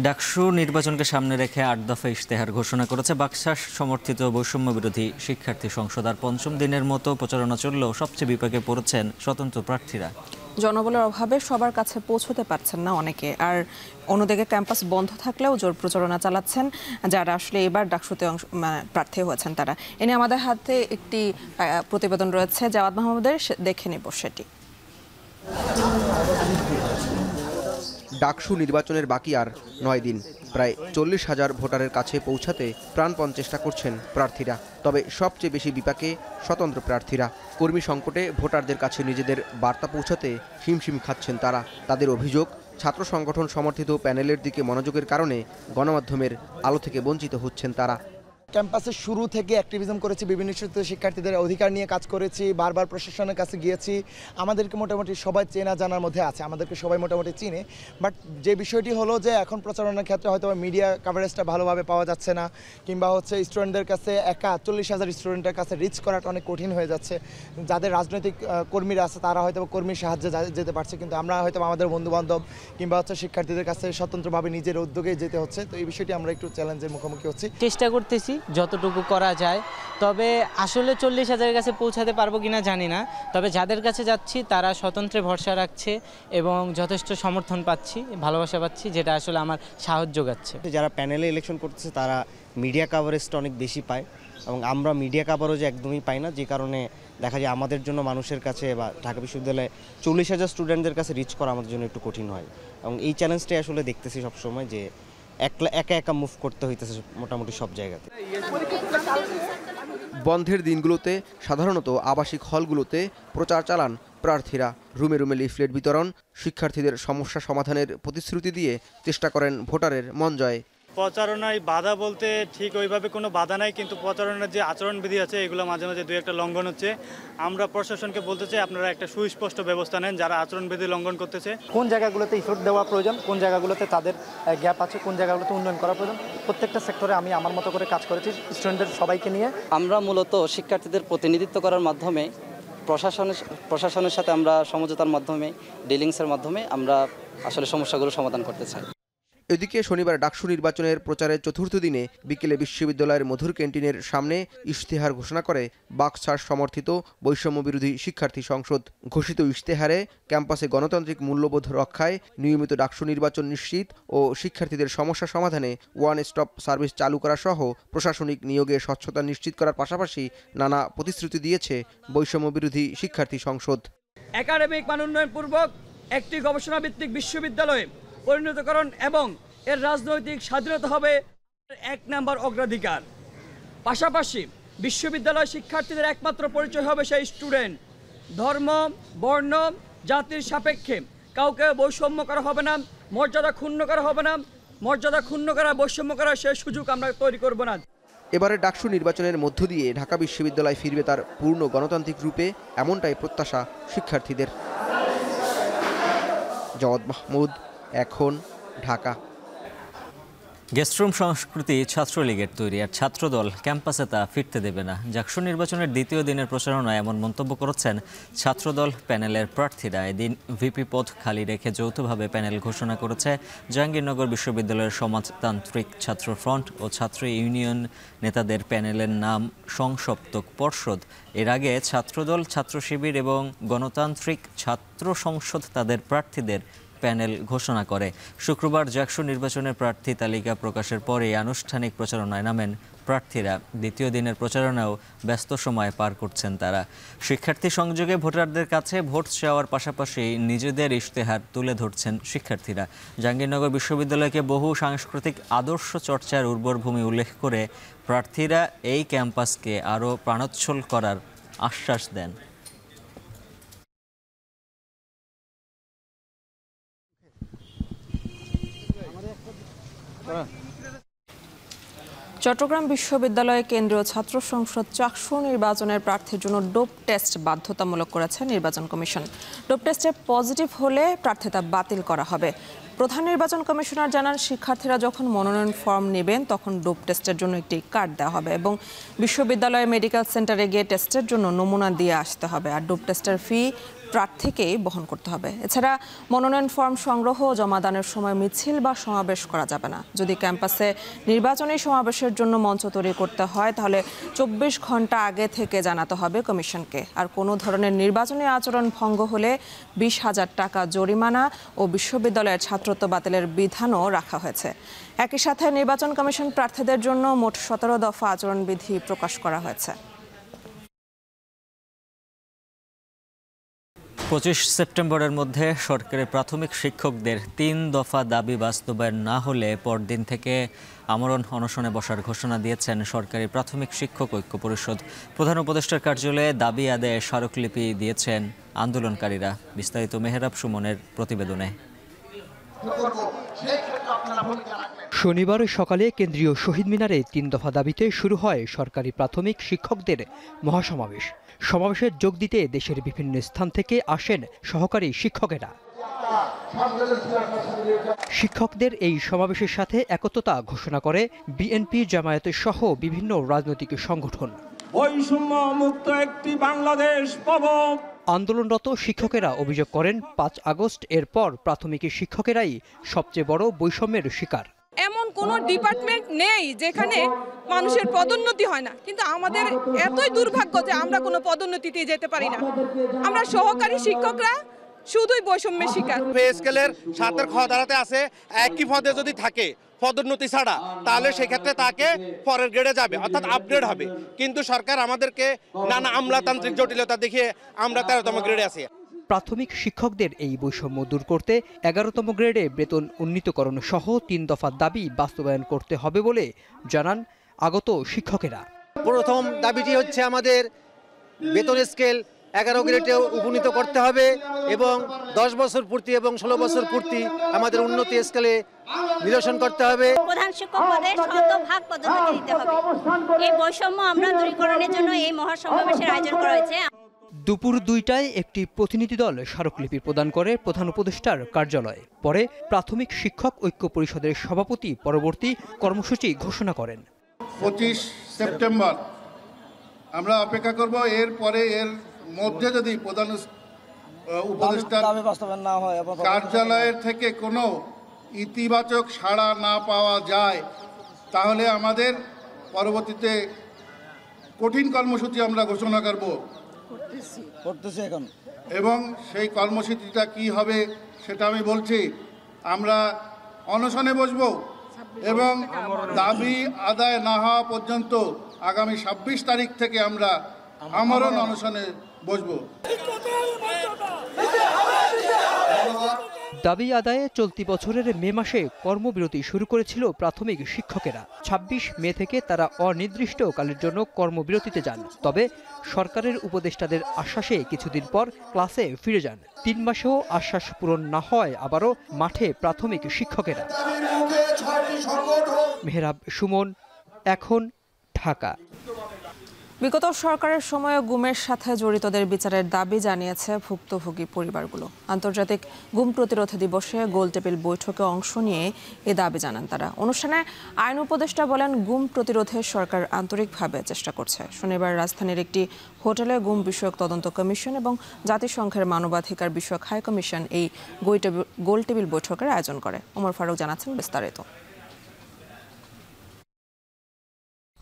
ডাকসু নির্বাচনকে সামনে রেখে 8 দফা ইশতেহার ঘোষণা করেছে বাকশাল সমর্থিত বৈষম্য বিরোধী শিক্ষার্থী সংসদ। আর পঞ্চম দিনের মতো প্রচারণা চললেও সবচেয়ে বিপাকে পড়েছেন স্বতন্ত্র প্রার্থীরা। জনবলের অভাবে সবার কাছে পৌঁছতে পারছেন না অনেকে। আর অন্যদিকে ক্যাম্পাস বন্ধ থাকলেও জোর প্রচারণা চালাচ্ছেন যারা আসলে এবার ডাকসুতে প্রার্থী হয়েছেন তারা। এনে আমাদের হাতে একটি প্রতিবেদন রয়েছে জাওয়াদ মাহমুদের, দেখে নেব সেটি। ডাকসু নির্বাচনের বাকি আর 9 দিন। প্রায় 40,000 ভোটারের কাছে পৌঁছাতে প্রাণপণ চেষ্টা করছেন প্রার্থীরা। তবে সবচেয়ে বেশি বিপাকে স্বতন্ত্র প্রার্থীরা। কর্মী সংকটে ভোটারদের কাছে নিজেদের বার্তা পৌঁছাতে হিমশিম খাচ্ছেন তারা। তাদের অভিযোগ, ছাত্র সংগঠন সমর্থিত প্যানেলের দিকে মনোযোগের কারণে গণমাধ্যমের আলো থেকে বঞ্চিত হচ্ছেন তারা। ক্যাম্পাসের শুরু থেকে অ্যাক্টিভিজম করেছি, বিভিন্ন শিক্ষার্থীদের অধিকার নিয়ে কাজ করেছি, বারবার প্রশাসনের কাছে গিয়েছি। আমাদেরকে মোটামুটি সবাই চেনা জানার মধ্যে আছে, আমাদেরকে সবাই মোটামুটি চিনে। বাট যে বিষয়টি হলো যে এখন প্রচারণার ক্ষেত্রে হয়তো মিডিয়া কাভারেজটা ভালোভাবে পাওয়া যাচ্ছে না, কিংবা হচ্ছে স্টুডেন্টদের কাছে 40,000 স্টুডেন্টের কাছে রিচ করাটা অনেক কঠিন হয়ে যাচ্ছে। যাদের রাজনৈতিক কর্মীরা আছে তারা হয়তো কর্মীর সাহায্যে যেতে পারছে, কিন্তু আমরা হয়তো আমাদের বন্ধুবান্ধব কিংবা হচ্ছে শিক্ষার্থীদের কাছে স্বতন্ত্রভাবে নিজের উদ্যোগে যেতে হচ্ছে। তো এই বিষয়টি আমরা একটু চ্যালেঞ্জের মুখোমুখি হচ্ছি। চেষ্টা করতেছি যতটুকু করা যায়, তবে আসলে 40,000-এর কাছে পৌঁছাতে পারবো কিনা জানি না। তবে যাদের কাছে যাচ্ছি তারা স্বতন্ত্রে ভরসা রাখছে এবং যথেষ্ট সমর্থন পাচ্ছি, ভালোবাসা পাচ্ছি, যেটা আসলে আমার সাহস যোগাচ্ছে। যারা প্যানেলে ইলেকশন করতেছে তারা মিডিয়া কাভারেজটা অনেক বেশি পায় এবং আমরা মিডিয়া কাভারেজ একদমই পাই না, যে কারণে দেখা যায় আমাদের জন্য মানুষের কাছে বা ঢাকা বিশ্ববিদ্যালয়ে 40,000 স্টুডেন্টদের কাছে রিচ করা আমাদের জন্য একটু কঠিন হয়। এবং এই চ্যালেঞ্জটাই আসলে দেখতেছি সবসময়, যে একা একা মুভ করতে হইতেছে মোটামুটি সব জায়গাতে। বন্ধের দিনগুলোতে সাধারণত আবাসিক হলগুলোতে প্রচার চালান প্রার্থীরা। রুমে রুমে লিফলেট বিতরণ, শিক্ষার্থীদের সমস্যা সমাধানের প্রতিশ্রুতি দিয়ে চেষ্টা করেন ভোটারের মন জয়। প্রচারণায় বাধা বলতে ঠিক ওইভাবে কোনো বাধা নাই, কিন্তু প্রচারণার যে আচরণবিধি আছে এগুলো মাঝে মাঝে 2-1টা লঙ্ঘন হচ্ছে। আমরা প্রশাসনকে বলতে চাই আপনারা একটা সুস্পষ্ট ব্যবস্থা নেন যারা আচরণবিধি লঙ্ঘন করতেছে। কোন জায়গাগুলোতে ইফোর্ট দেওয়া প্রয়োজন, কোন জায়গাগুলোতে তাদের গ্যাপ আছে, কোন জায়গাগুলোতে উন্নয়ন করা প্রয়োজন, প্রত্যেকটা সেক্টরে আমি আমার মতো করে কাজ করেছি স্টুডেন্টদের সবাইকে নিয়ে। আমরা মূলত শিক্ষার্থীদের প্রতিনিধিত্ব করার মাধ্যমে প্রশাসনের সাথে আমরা সমঝোতার মাধ্যমে, ডিলিংসের মাধ্যমে আমরা আসলে সমস্যাগুলো সমাধান করতে চাই। এদিকে শনিবার ডাকসু নির্বাচনের প্রচারের 4র্থ দিনে বিকেলে বিশ্ববিদ্যালয়ের মধুর ক্যান্টিনের সামনে ইশতেহার ঘোষণা করে বাকশাল সমর্থিত বৈষম্য বিরোধী শিক্ষার্থী সংসদ। ঘোষিত ইশতেহারে ক্যাম্পাসে গণতান্ত্রিক মূল্যবোধ রক্ষায়, নিয়মিত ডাকসু নির্বাচন নিশ্চিত ও শিক্ষার্থীদের সমস্যা সমাধানে ওয়ান স্টপ সার্ভিস চালু করা সহ প্রশাসনিক নিয়োগে স্বচ্ছতা নিশ্চিত করার পাশাপাশি নানা প্রতিশ্রুতি দিয়েছে বৈষম্য বিরোধী শিক্ষার্থী সংসদ। একাডেমিক মান উন্নয়ন পূর্বক একটি গবেষণা ভিত্তিক বিশ্ববিদ্যালয়ে পরিণতকরণ এবং এর রাজনৈতিক স্বাধীনতা হবে 1 নম্বর অগ্রাধিকার। পাশাপাশি বিশ্ববিদ্যালয় শিক্ষার্থীদের একমাত্র পরিচয় হবে সেই স্টুডেন্ট। ধর্ম, বর্ণ, জাতির সাপেক্ষে কাউকে বৈষম্য করা হবে না, মর্যাদা ক্ষুণ্ণ করা হবে না, মর্যাদা ক্ষুণ্ণ করা, বৈষম্য করার সেই সুযোগ আমরা তৈরি করব না। এবারে ডাকসু নির্বাচনের মধ্য দিয়ে ঢাকা বিশ্ববিদ্যালয় ফিরবে তার পূর্ণ গণতান্ত্রিক রূপে, এমনটাই প্রত্যাশা শিক্ষার্থীদের। জওয়াদ মাহমুদ, এখন, ঢাকা। গেস্টরুম সংস্কৃতি ছাত্রলীগের তৈরি, আর ছাত্রদল ক্যাম্পাসে তা ফিরতে দেবে না। ডাকসু নির্বাচনের দ্বিতীয় দিনের প্রচারণায় এমন মন্তব্য করেছেন ছাত্রদল প্যানেলের প্রার্থীরা। এদিন ভিপি পদ খালি রেখে যৌথভাবে প্যানেল ঘোষণা করেছে জাহাঙ্গীরনগর বিশ্ববিদ্যালয়ের সমাজতান্ত্রিক ছাত্র ফ্রন্ট ও ছাত্র ইউনিয়ন নেতাদের প্যানেলের নাম সংসপ্তক পর্ষদ। এর আগে ছাত্রদল, ছাত্র শিবির এবং গণতান্ত্রিক ছাত্র সংসদ তাদের প্রার্থীদের প্যানেল ঘোষণা করে। শুক্রবার জাকসু নির্বাচনের প্রার্থী তালিকা প্রকাশের পরে আনুষ্ঠানিক প্রচারণায় নামেন প্রার্থীরা। দ্বিতীয় দিনের প্রচারণাও ব্যস্ত সময় পার করছেন তারা। শিক্ষার্থী সংযোগে ভোটারদের কাছে ভোট চাওয়ার পাশাপাশি নিজেদের ইশতেহার তুলে ধরছেন শিক্ষার্থীরা। জাহাঙ্গীরনগর বিশ্ববিদ্যালয়কে বহু সাংস্কৃতিক আদর্শ চর্চার উর্বর ভূমি উল্লেখ করে প্রার্থীরা এই ক্যাম্পাসকে আরও প্রাণোচ্ছল করার আশ্বাস দেন। চট্টগ্রাম বিশ্ববিদ্যালয়ে কেন্দ্রীয় ছাত্র সংসদ চাকসু নির্বাচনের প্রার্থীর জন্য ডোপ টেস্ট বাধ্যতামূলক করেছে নির্বাচন কমিশন। ডোপ টেস্টে পজিটিভ হলে প্রার্থিতা বাতিল করা হবে। প্রধান নির্বাচন কমিশনার জানান, শিক্ষার্থীরা যখন মনোনয়ন ফর্ম নেবেন তখন ডোপ টেস্টের জন্য একটি কার্ড দেওয়া হবে এবং বিশ্ববিদ্যালয়ের মেডিকেল সেন্টারে গিয়ে টেস্টের জন্য নমুনা দিয়ে আসতে হবে। আর ডোপ টেস্টের ফি প্রার্থীকেই বহন করতে হবে। এছাড়া মনোনয়ন ফর্ম সংগ্রহ ও জমাদানের সময় মিছিল বা সমাবেশ করা যাবে না। যদি ক্যাম্পাসে নির্বাচনী সমাবেশের জন্য মঞ্চ তৈরি করতে হয় তাহলে 24 ঘন্টা আগে থেকে জানাতে হবে কমিশনকে। আর কোনো ধরনের নির্বাচনী আচরণ ভঙ্গ হলে 20,000 টাকা জরিমানা ও বিশ্ববিদ্যালয়ের ছাত্রত্ব বাতিলের বিধানও রাখা হয়েছে। একই সাথে নির্বাচন কমিশন প্রার্থীদের জন্য মোট 17 দফা আচরণবিধি প্রকাশ করা হয়েছে। 25 সেপ্টেম্বরের মধ্যে সরকারি প্রাথমিক শিক্ষকদের 3 দফা দাবি বাস্তবায়ন না হলে পরদিন থেকে আমরণ অনশনে বসার ঘোষণা দিয়েছেন সরকারি প্রাথমিক শিক্ষক ঐক্য পরিষদ। প্রধান উপদেষ্টার কার্যালয়ে দাবি আদায়ে স্মারকলিপি দিয়েছেন আন্দোলনকারীরা। বিস্তারিত মেহরাব সুমনের প্রতিবেদনে। শনিবার সকালে কেন্দ্রীয় শহীদ মিনারে 3 দফা দাবিতে শুরু হয় সরকারি প্রাথমিক শিক্ষকদের মহাসমাবেশ। সমাবেশে যোগ দিতে দেশের বিভিন্ন স্থান থেকে আসেন সহকারী শিক্ষকেরা। শিক্ষকদের এই সমাবেশের সাথে একত্রতা ঘোষণা করে বিএনপি, জামায়াত সহ বিভিন্ন রাজনৈতিক সংগঠন। বৈষম্য মুক্ত একটি বাংলাদেশ পাবো। আন্দোলনরত শিক্ষকেরা অভিযোগ করেন, 5 আগস্ট এরপর প্রাথমিক শিক্ষকেরাই সবচেয়ে বড় বৈষম্যের শিকার। এমন কোনো ডিপার্টমেন্ট নেই যেখানে মানুষের পদোন্নতি হয় না, কিন্তু আমাদের এতই দুর্ভাগ্য যে আমরা কোনো পদোন্নতিতে যেতে পারি না। আমরা সহকারী শিক্ষকরা শুধুই বৈষম্যের শিকার। পে স্কেলের 7 খ ধারাতে আছে, একই পদে যদি থাকে পদোন্নতি ছাড়া তাহলে সেক্ষেত্রে তাকে পরের গ্রেডে যাবে, অর্থাৎ আপগ্রেড হবে। কিন্তু সরকার আমাদেরকে নানা আমলাতান্ত্রিক জটিলতা দেখিয়ে আমরা 13তম গ্রেডে আছি। প্রাথমিক শিক্ষকদের এই বৈষম্য দূর করতে 11তম গ্রেডে বেতন উন্নীতকরণ সহ 3 দফা দাবি বাস্তবায়ন করতে হবে বলে জানান আগত শিক্ষকেরা। প্রথম দাবিটি হচ্ছে আমাদের বেতন স্কেল 11 গ্রেডে উপনীত করতে হবে এবং 10 বছর পূর্তি এবং 16 বছর পূর্তি আমাদের উন্নতি স্কেলে নিরসন করতে হবে। প্রধান শিক্ষক পদে শতভাগ পদোন্নতি দিতে হবে। এই বৈষম্য আমরা দূরীকরণের জন্য এই মহাসমাবেশের আয়োজন করা হয়েছে। দুপুর 2টায় একটি প্রতিনিধি দল স্মারকলিপি প্রদান করে প্রধান উপদেষ্টার কার্যালয়ে। পরে প্রাথমিক শিক্ষক ঐক্য পরিষদের সভাপতি পরবর্তী কর্মসূচি ঘোষণা করেন। 25 সেপ্টেম্বর আমরা অপেক্ষা করব। এরপরে এর মধ্যে যদি প্রধান উপদেষ্টার কার্যালয়ের থেকে কোনো ইতিবাচক সাড়া না পাওয়া যায় তাহলে আমাদের পরবর্তীতে কঠিন কর্মসূচি আমরা ঘোষণা করব এখন, এবং সেই কর্মসূচিটা কি হবে সেটা আমি বলছি। আমরা অনশনে বসব এবং দাবি আদায় না হওয়া পর্যন্ত আগামী 26 তারিখ থেকে আমরা আমরণ অনশনে বসব। দাবি আদায়ে চলতি বছরের মে মাসে কর্মবিরতি শুরু করেছিল প্রাথমিক শিক্ষকেরা। ২৬ মে থেকে তারা অনির্দিষ্টকালের জন্য কর্মবিরতিতে যান। তবে সরকারের উপদেষ্টাদের আশ্বাসে কিছুদিন পর ক্লাসে ফিরে যান। ৩ মাসেও আশ্বাস পূরণ না হয় আবারও মাঠে প্রাথমিক শিক্ষকেরা। মেহরাব সুমন, এখন, ঢাকা। বিগত সরকারের সময়ে গুমের সাথে জড়িতদের বিচারের দাবি জানিয়েছে ভুক্তভোগী পরিবারগুলো। আন্তর্জাতিক গুম প্রতিরোধ দিবসে গোলটেবিল বৈঠকে অংশ নিয়ে এ দাবি জানান তারা। অনুষ্ঠানে আইন উপদেষ্টা বলেন, গুম প্রতিরোধে সরকার আন্তরিকভাবে চেষ্টা করছে। শনিবার রাজধানীর একটি হোটেলে গুম বিষয়ক তদন্ত কমিশন এবং জাতিসংঘের মানবাধিকার বিষয়ক হাই কমিশন এই গোলটেবিল বৈঠকের আয়োজন করে। ওমর ফারুক জানাচ্ছেন বিস্তারিত।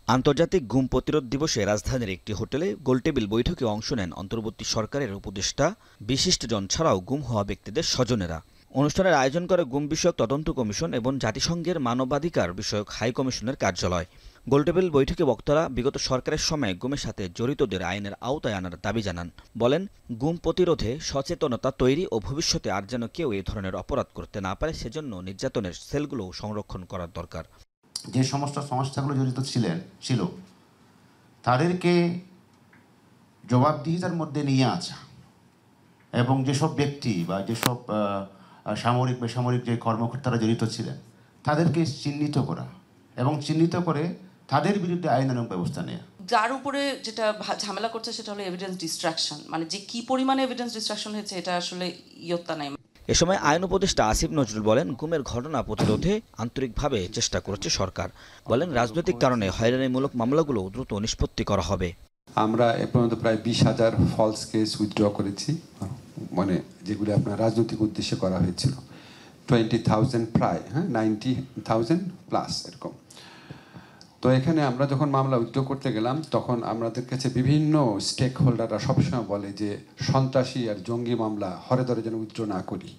আন্তর্জাতিক গুম প্রতিরোধ দিবসে রাজধানীর একটি হোটেলে গোলটেবিল বৈঠকে অংশ নেন অন্তর্বর্তী সরকারের উপদেষ্টা, বিশিষ্টজন ছাড়াও গুম হওয়া ব্যক্তিদের স্বজনেরা। অনুষ্ঠানের আয়োজন করে গুম বিষয়ক তদন্ত কমিশন এবং জাতিসংঘের মানবাধিকার বিষয়ক হাই কমিশনের কার্যালয়। গোলটেবিল বৈঠকে বক্তারা বিগত সরকারের সময় গুমের সাথে জড়িতদের আইনের আওতায় আনার দাবি জানান। বলেন, গুম প্রতিরোধে সচেতনতা তৈরি ও ভবিষ্যতে আর যেন কেউ এই ধরনের অপরাধ করতে না পারে সেজন্য নির্যাতনের সেলগুলো সংরক্ষণ করার দরকার। যে সমস্ত সংস্থাগুলো জড়িত ছিল তাদেরকে জবাবদিহিতার মধ্যে নিয়ে আসা এবং যেসব ব্যক্তি বা যেসব সামরিক বেসামরিক যে কর্মকর্তারা জড়িত ছিলেন তাদেরকে চিহ্নিত করা এবং চিহ্নিত করে তাদের বিরুদ্ধে আইনানুগ ব্যবস্থা নেওয়া। যার উপরে যেটা ঝামেলা করছে সেটা হলো এভিডেন্স ডিস্ট্রাকশন, মানে যে কি পরিমাণে এভিডেন্স ডিস্ট্রাকশন হয়েছে এটা আসলে ইয়ত্তা নাই। এ সময় আইন উপদেষ্টা আসিফ নজরুল বলেন, গুমের ঘটনা প্রতিরোধে আন্তরিকভাবে চেষ্টা করছে সরকার। বলেন, রাজনৈতিক কারণে হয়রানিমূলক মামলাগুলো দ্রুত নিষ্পত্তি করা হবে। আমরা এ পর্যন্ত প্রায় 20,000 ফলস কেস উইথড্র করেছি, মানে যেগুলি আপনার রাজনৈতিক উদ্দেশ্যে করা হয়েছিল। 20,000 প্রায় 90,000 প্লাস এরকম। তো এখানে আমরা যখন মামলা উইথড্র করতে গেলাম তখন আমাদের কাছে বিভিন্ন স্টেক হোল্ডাররা সবসময় বলে যে সন্ত্রাসী আর জঙ্গি মামলা হরে ধরে যেন উইথড্র না করি।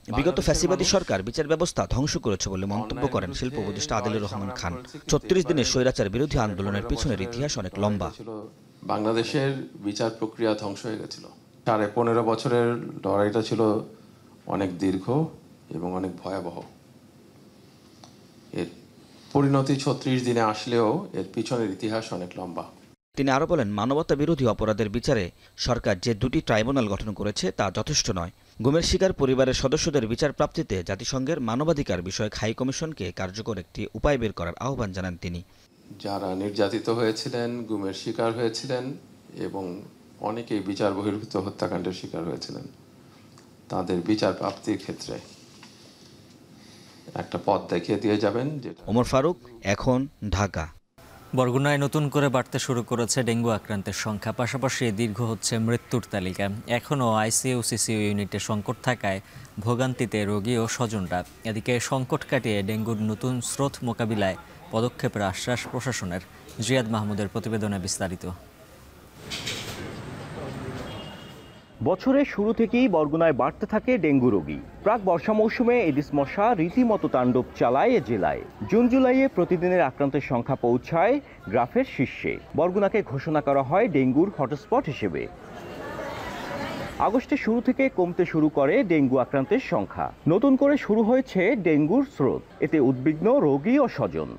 বিগত ফ্যাসিবাদী সরকার বিচার ব্যবস্থা ধ্বংস করেছে বলে মন্তব্য করেন শিল্প উপদেষ্টা আদিলুর রহমান খান। 36 দিনের স্বৈরাচার বিরোধী আন্দোলনের পিছনের ইতিহাস অনেক লম্বা। বাংলাদেশের বিচার প্রক্রিয়া ধ্বংস হয়ে গেছিল। 15.5 বছরের লড়াইটা ছিল অনেক দীর্ঘ এবং অনেক ভয়াবহ। এর পরিণতি 36 দিনে আসলেও এর পিছনের ইতিহাস অনেক লম্বা। তিনি আরও বলেন, মানবতা বিরোধী অপরাধের বিচারে সরকার যে 2টি ট্রাইব্যুনাল গঠন করেছে তা যথেষ্ট নয়। গুমের শিকার পরিবারের সদস্যদের বিচার প্রাপ্তিতে জাতিসংঘের মানবাধিকার বিষয়ক হাই কমিশনকে কার্যকর একটি উপায় বের করার আহ্বান জানান তিনি। যারা নির্যাতিত হয়েছিলেন, গুমের শিকার হয়েছিলেন এবং অনেকেই বিচার বহির্ভূত হত্যাকাণ্ডের শিকার হয়েছিলেন, তাদের বিচার প্রাপ্তির ক্ষেত্রে একটা পথ দেখিয়ে দিয়ে যাবেন। ওমর ফারুক, এখন, ঢাকা। বরগুনায় নতুন করে বাড়তে শুরু করেছে ডেঙ্গু আক্রান্তের সংখ্যা, পাশাপাশি দীর্ঘ হচ্ছে মৃত্যুর তালিকা। এখনও আইসিইউ সিসিইউ ইউনিটে সংকট থাকায় ভোগান্তিতে রোগী ও স্বজনরা। এদিকে সংকট কাটিয়ে ডেঙ্গুর নতুন স্রোত মোকাবিলায় পদক্ষেপের আশ্বাস প্রশাসনের। জিয়াদ মাহমুদের প্রতিবেদনে বিস্তারিত। বছরের শুরু থেকেই বরগুনায় বাড়তে থাকে ডেঙ্গু রোগী। প্রাক বর্ষা মৌসুমে এডিস মশা রীতিমতো তাণ্ডব চালায় এ জেলায়। জুন জুলাইয়ে প্রতিদিনের আক্রান্তের সংখ্যা পৌঁছায় গ্রাফের শীর্ষে। বরগুনাকে ঘোষণা করা হয় ডেঙ্গুর হটস্পট হিসেবে। আগস্টের শুরু থেকে কমতে শুরু করে ডেঙ্গু আক্রান্তের সংখ্যা। নতুন করে শুরু হয়েছে ডেঙ্গুর স্রোত, এতে উদ্বিগ্ন রোগী ও স্বজন।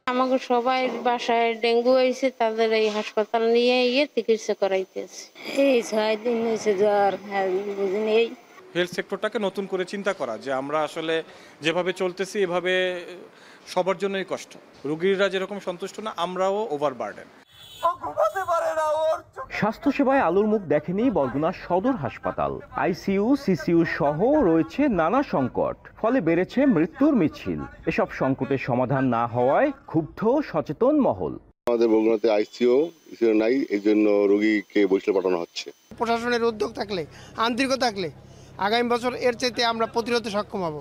আমাকে সবাই বাসায় ডেঙ্গু হয়েছে, তাদের এই হাসপাতাল নিয়ে চিকিৎসা করাইতেছে। এই 6 দিন হয়েছে জ্বর, বুঝিনি। হেলথ সেক্টরটাকে নতুন করে চিন্তা করা যে আমরা আসলে যেভাবে চলতেছি এভাবে সবার জন্যই কষ্ট। রোগীরা যেরকম সন্তুষ্ট না, আমরাও ওভারবার্ডেন। স্বাস্থ্যসেবায় আলোর মুখ দেখেনি বরগুনা সদর হাসপাতাল। আইসিইউ সিসিইউ সহ রয়েছে নানা সংকট, ফলে বেড়েছে মৃত্যুর মিছিল। এসব সংকটের সমাধান না হওয়ায় ক্ষুব্ধ সচেতন মহল। আমাদের বরগুনাতে আইসিইউ নাই, এই জন্য রোগীকে বরিশাল পাঠানো হচ্ছে। প্রশাসনের উদ্যোগ থাকলে, আন্তরিকতা থাকলে আগামী বছর এর চাইতে আমরা প্রতিরোধে সক্ষম হব।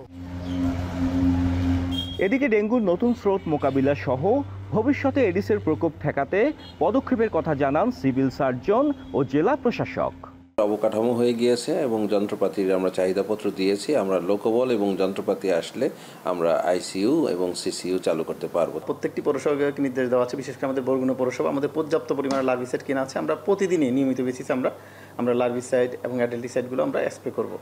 এদিকে ডেঙ্গুর নতুন স্রোত মোকাবিলা সহ ভবিষ্যতে এডিসের প্রকোপ ঠেকাতে পদক্ষেপের কথা জানান সিভিল সার্জন ও জেলা প্রশাসক। অবকাঠামো হয়ে গিয়েছে এবং যন্ত্রপাতির আমরা চাহিদাপত্র দিয়েছি। আমরা লোকবল এবং যন্ত্রপাতি আসলে আমরা আইসিইউ এবং সিসিইউ চালু করতে পারবো। প্রত্যেকটি পৌরসভাকে নির্দেশ দেওয়া আছে, বিশেষ করে আমাদের বরগুনা পৌরসভা আমাদের পর্যাপ্ত পরিমাণে লার্ভিসাইড কিনা আছে। আমরা প্রতিদিনই নিয়মিত বেসিসে আমরা লার্ভিসাইড এবং অ্যাডেলটিসাইডগুলো আমরা স্প্রে করব।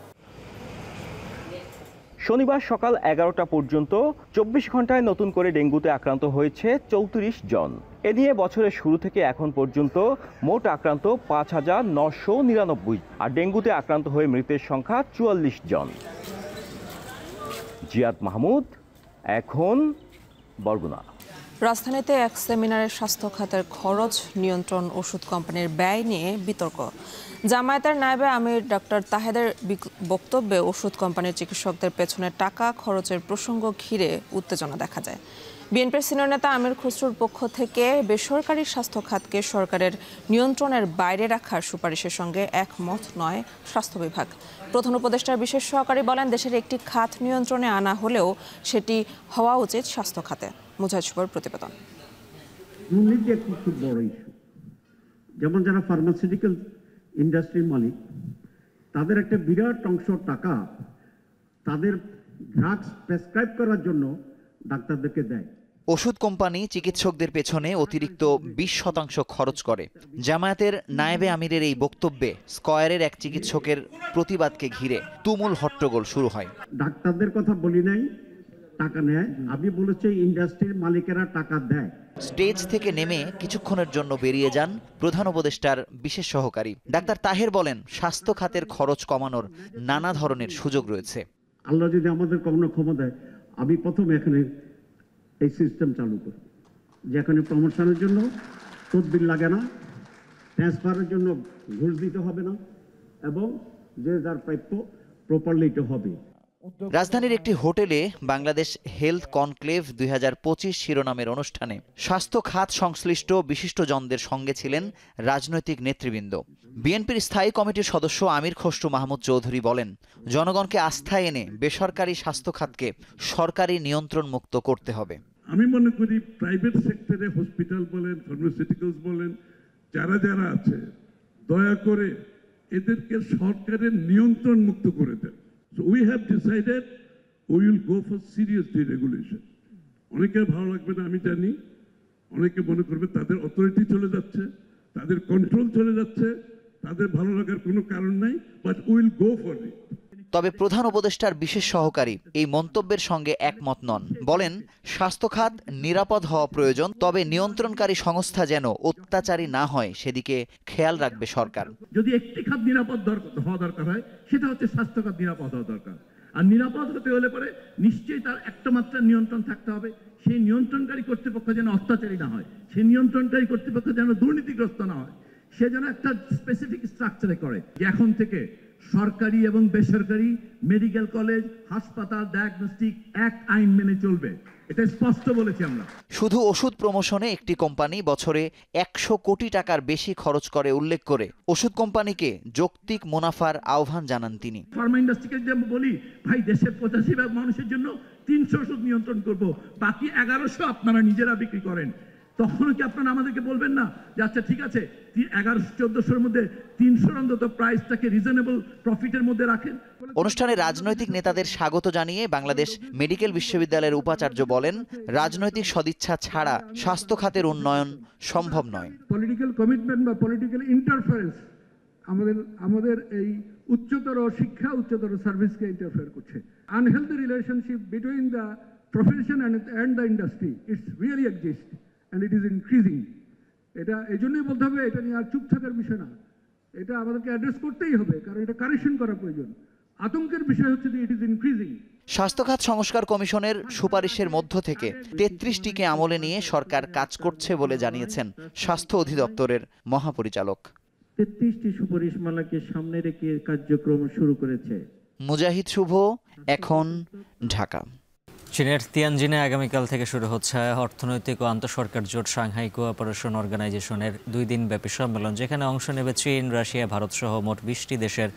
শনিবার সকাল 11টা পর্যন্ত 24 ঘন্টায় নতুন করে ডেঙ্গুতে আক্রান্ত হয়েছে 34 জন। এ নিয়ে বছরের শুরু থেকে এখন পর্যন্ত মোট আক্রান্ত 5,999, আর ডেঙ্গুতে আক্রান্ত হয়ে মৃতের সংখ্যা 44 জন। জিয়াদ মাহমুদ, এখন বরগুনা। রাজধানীতে এক সেমিনারে স্বাস্থ্য খাতের খরচ নিয়ন্ত্রণ ওষুধ কোম্পানির ব্যয় নিয়ে বিতর্ক। জামায়াতের নায়েবে আমির ডক্টর তাহেদের বক্তব্যে ওষুধ কোম্পানির চিকিৎসকদের পেছনে টাকা খরচের প্রসঙ্গ ঘিরে উত্তেজনা দেখা যায়। বিএনপির সিনিয়র নেতা আমির খসরুর পক্ষ থেকে বেসরকারি স্বাস্থ্য খাতকে সরকারের নিয়ন্ত্রণের বাইরে রাখার সুপারিশের সঙ্গে একমত নয় স্বাস্থ্য বিভাগ। প্রধান উপদেষ্টার বিশেষ সহকারী বলেন, দেশের একটি খাত নিয়ন্ত্রণে আনা হলেও সেটি হওয়া উচিত স্বাস্থ্য খাতে। মুজাহিদ শুভর প্রতিবেদন। দুর্নীতি একটি খুব বড় ইস্যু। যেমন যারা ফার্মাসিউটিক্যাল ইন্ডাস্ট্রির মালিক, তাদের একটা বিরাট অংশ টাকা তাদের ড্রাগস প্রেসক্রাইব করার জন্য ডাক্তারদেরকে দেয়। ওষুধ কোম্পানি চিকিৎসকদের পেছনে অতিরিক্ত 20% খরচ করে। জামায়াতের নায়েবে আমিরের এই বক্তব্যে স্কয়ারের এক চিকিৎসকের প্রতিবাদকে ঘিরে তুমুল হট্টগোল শুরু হয়। ডাক্তারদের কথা বলি নাই, টাকা নেয়। আমি বলেছি ইন্ডাস্ট্রির মালিকেরা টাকা দেয়। স্টেজ থেকে নেমে কিছুক্ষণের জন্য বেরিয়ে যান প্রধান উপদেষ্টার বিশেষ সহকারী। ডাক্তার তাহের বলেন, স্বাস্থ্য খাতের খরচ কমানোর নানা ধরনের সুযোগ রয়েছে। আল্লাহ যদি আমাদের কখনো ক্ষমা দেয়, আমি প্রথম এখানে এই সিস্টেম চালু করি, যেখানে প্রমোশনের জন্য তদবির লাগে না, ট্রান্সফারের জন্য ঘুষ দিতে হবে না, এবং যে যার প্রাপ্য প্রপারলি এটা হবে। রাজধানীর একটি হোটেলে বাংলাদেশ হেলথ কনক্লেভ 2025 শিরোনামের অনুষ্ঠানে স্বাস্থ্য খাত সংশ্লিষ্ট বিশিষ্টজনদের সঙ্গে ছিলেন রাজনৈতিক নেতৃবৃন্দ। বিএনপির স্থায়ী কমিটির সদস্য আমির খসরু মাহমুদ চৌধুরী বলেন, জনগণকে আস্থায় এনে বেসরকারি স্বাস্থ্য খাতকে সরকারি নিয়ন্ত্রণ মুক্ত করতে হবে। আমি মনে করি প্রাইভেট সেক্টরে হসপিটাল বলেন, ফার্মাসিউটিক্যালস বলেন, যারা যারা আছে, দয়া করে এদেরকে সরকারের নিয়ন্ত্রণ মুক্ত করে দেন। So we have decided we will go for serious deregulation. অনেকের ভালো লাগবে না আমি জানি, অনেকে মনে করবে তাদের অথরিটি চলে যাচ্ছে, তাদের কন্ট্রোল চলে যাচ্ছে, তাদের ভালো লাগার কোনো কারণ নাই, but we will go for it. তবে প্রধান উপদেষ্টার বিশেষ সহকারী এই মন্তব্যের সঙ্গে একমত নন। বলেন, স্বাস্থ্য খাত নিরাপদ হওয়া প্রয়োজন, তবে নিয়ন্ত্রণকারী সংস্থা যেন অত্যাচারী না হয় সেদিকে খেয়াল রাখবে সরকার। যদি একটি খাত নিরাপদ হওয়া দরকার হয়, সেটা হচ্ছে স্বাস্থ্য খাত নিরাপদ হওয়া দরকার। আর নিরাপদ হতে হলে পরে নিশ্চয়ই তার একটা মাত্রার নিয়ন্ত্রণ থাকতে হবে। সেই নিয়ন্ত্রণকারী কর্তৃপক্ষ যেন অত্যাচারী না হয়, সেই নিয়ন্ত্রণকারী কর্তৃপক্ষ যেন দুর্নীতিগ্রস্ত না হয়, সে যেন একটা স্পেসিফিক স্ট্রাকচারে করে। এখন থেকে সরকারি এবং বেসরকারি মেডিকেল কলেজ, হাসপাতাল, ডায়াগনস্টিক এক আইন মেনে চলবে, এটা স্পষ্ট বলেছি আমরা। শুধু ওষুধ প্রমোশনে একটি কোম্পানি বছরে 100 কোটি টাকার বেশি খরচ করে উল্লেখ করে ওষুধ কোম্পানিকে যৌক্তিক মুনাফার আহ্বান জানান তিনি। ফার্মা ইন্ডাস্ট্রিকে যে বলি, ভাই দেশের 85 ভাগ মানুষের জন্য 300 ওষুধ নিয়ন্ত্রণ করব, বাকি 1100 আপনারা নিজেরা বিক্রি করেন। তখনও কি আপনারা আমাদেরকে বলবেন না যে আচ্ছা ঠিক আছে, 1100-1400-র মধ্যে 300 অন্তত প্রাইসটাকে রিজনেবল প্রফিটের মধ্যে রাখেন। অনুষ্ঠানে রাজনৈতিক নেতাদের স্বাগত জানিয়ে বাংলাদেশ মেডিকেল বিশ্ববিদ্যালয়ের উপাচার্য বলেন, রাজনৈতিক সদিচ্ছা ছাড়া স্বাস্থ্য খাতের উন্নয়ন সম্ভব নয়। পলিটিক্যাল কমিটমেন্ট বা পলিটিক্যাল ইন্টারফারেন্স আমাদের এই উচ্চতর শিক্ষা, উচ্চতর সার্ভিসকে ইন্টারফেয়ার করছে। Unhealthy relationship between the profession and the industry, it's really exist and it is increasing. এটা এজন্যই বলতে হবে, এটা নিয়ে আর চুপ থাকার বিষয় না, এটা আমাদেরকে অ্যাড্রেস করতেই হবে, কারণ এটা কারেকশন করা প্রয়োজন। আতঙ্কের বিষয় হচ্ছে যে ইট ইজ ইনক্রিজিং। স্বাস্থ্য খাত সংস্কার কমিশনের সুপারিশের মধ্য থেকে 33টিকে আমলে নিয়ে সরকার কাজ করছে বলে জানিয়েছেন স্বাস্থ্য অধিদপ্তরের মহাপরিচালক। 33টি সুপারিশমালাকে সামনে রেখে কার্যক্রম শুরু করেছে। মুজাহিদ শুভ, এখন ঢাকা। চীনের তিয়ানজিনে আগামীকাল থেকে শুরু হচ্ছে অর্থনৈতিক ও আন্তঃসরকার জোট সাংহাই কোঅপারেশন অর্গানাইজেশনের 2 দিনব্যাপী সম্মেলন, যেখানে অংশ নেবে চীন, রাশিয়া, ভারত সহ মোট 20টি দেশের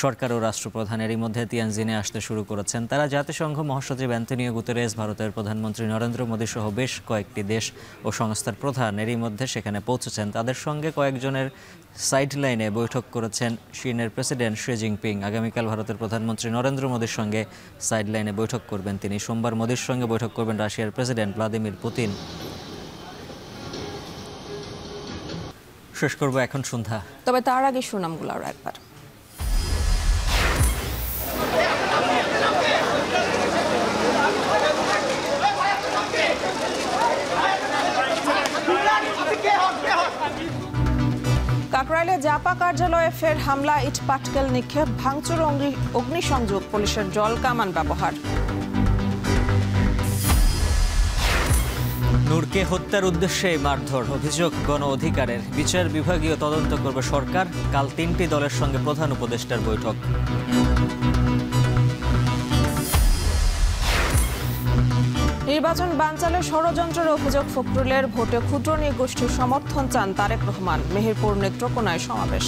সরকার ও রাষ্ট্রপ্রধান। এরই মধ্যে তিয়ানজিনে আসতে শুরু করেছেন তারা। জাতিসংঘ মহাসচিব অ্যান্তনিও গুতেরেস, ভারতের প্রধানমন্ত্রী নরেন্দ্র মোদী সহ বেশ কয়েকটি দেশ ও সংস্থার প্রধান এরই মধ্যে সেখানে পৌঁছেছেন। তাদের সঙ্গে কয়েকজনের সাইডলাইনে বৈঠক করেছেন চীনের প্রেসিডেন্ট শি জিনপিং। আগামীকাল ভারতের প্রধানমন্ত্রী নরেন্দ্র মোদীর সঙ্গে সাইডলাইনে বৈঠক করবেন তিনি। সোমবার মোদীর সঙ্গে বৈঠক করবেন রাশিয়ার প্রেসিডেন্ট ভ্লাদিমির পুতিন। শেষ করব এখন সন্ধ্যা, তবে তার আগে সুনামগুলো আরো একবার। কাকরাইলে জাপা কার্যালয়ে ফের হামলা, ইট পাটকেল নিক্ষেপ, ভাঙচুর, অগ্নিসংযোগ, পুলিশের জল কামান ব্যবহার। নূরকে হত্যার উদ্দেশ্যে মারধর, অভিযোগ গণ অধিকারের। বিচার বিভাগীয় তদন্ত করবে সরকার। কাল 3টি দলের সঙ্গে প্রধান উপদেষ্টার বৈঠক। নির্বাচন বানচালে ষড়যন্ত্রের অভিযোগ ফখরুলের, ভোটে ক্ষুদ্র নৃগোষ্ঠীর সমর্থন চান তারেক রহমান। মেহেরপুর নেত্রকোনায় সমাবেশ।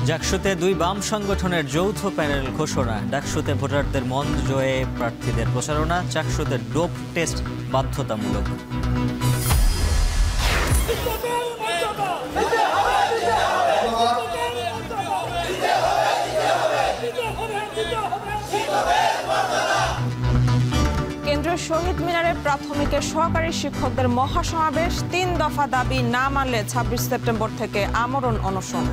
ডাকসুতে 2 বাম সংগঠনের যৌথ প্যানেল ঘোষণা। ডাকসুতে ভোটারদের মন জয়ে প্রার্থীদের প্রচারণা। চাকসুতে ডোপ টেস্ট বাধ্যতামূলক। কেন্দ্রীয় শহীদ মিনারে প্রাথমিকের সহকারী শিক্ষকদের মহাসমাবেশ। 3 দফা দাবি না মানলে 26 সেপ্টেম্বর থেকে আমরণ অনশন।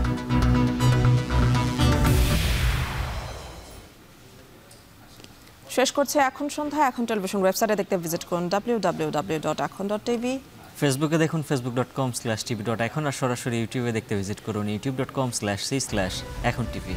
শেষ করছে এখন সন্ধ্যা। এখন টেলিভিশন ওয়েবসাইটে দেখতে ভিজিট করুন www.ekhon.tv। ফেসবুকে দেখুন facebook.com/tv.ekhon, আর সরাসরি ইউটিউবে দেখতে ভিজিট করুন youtube.com/c/ekhon tv।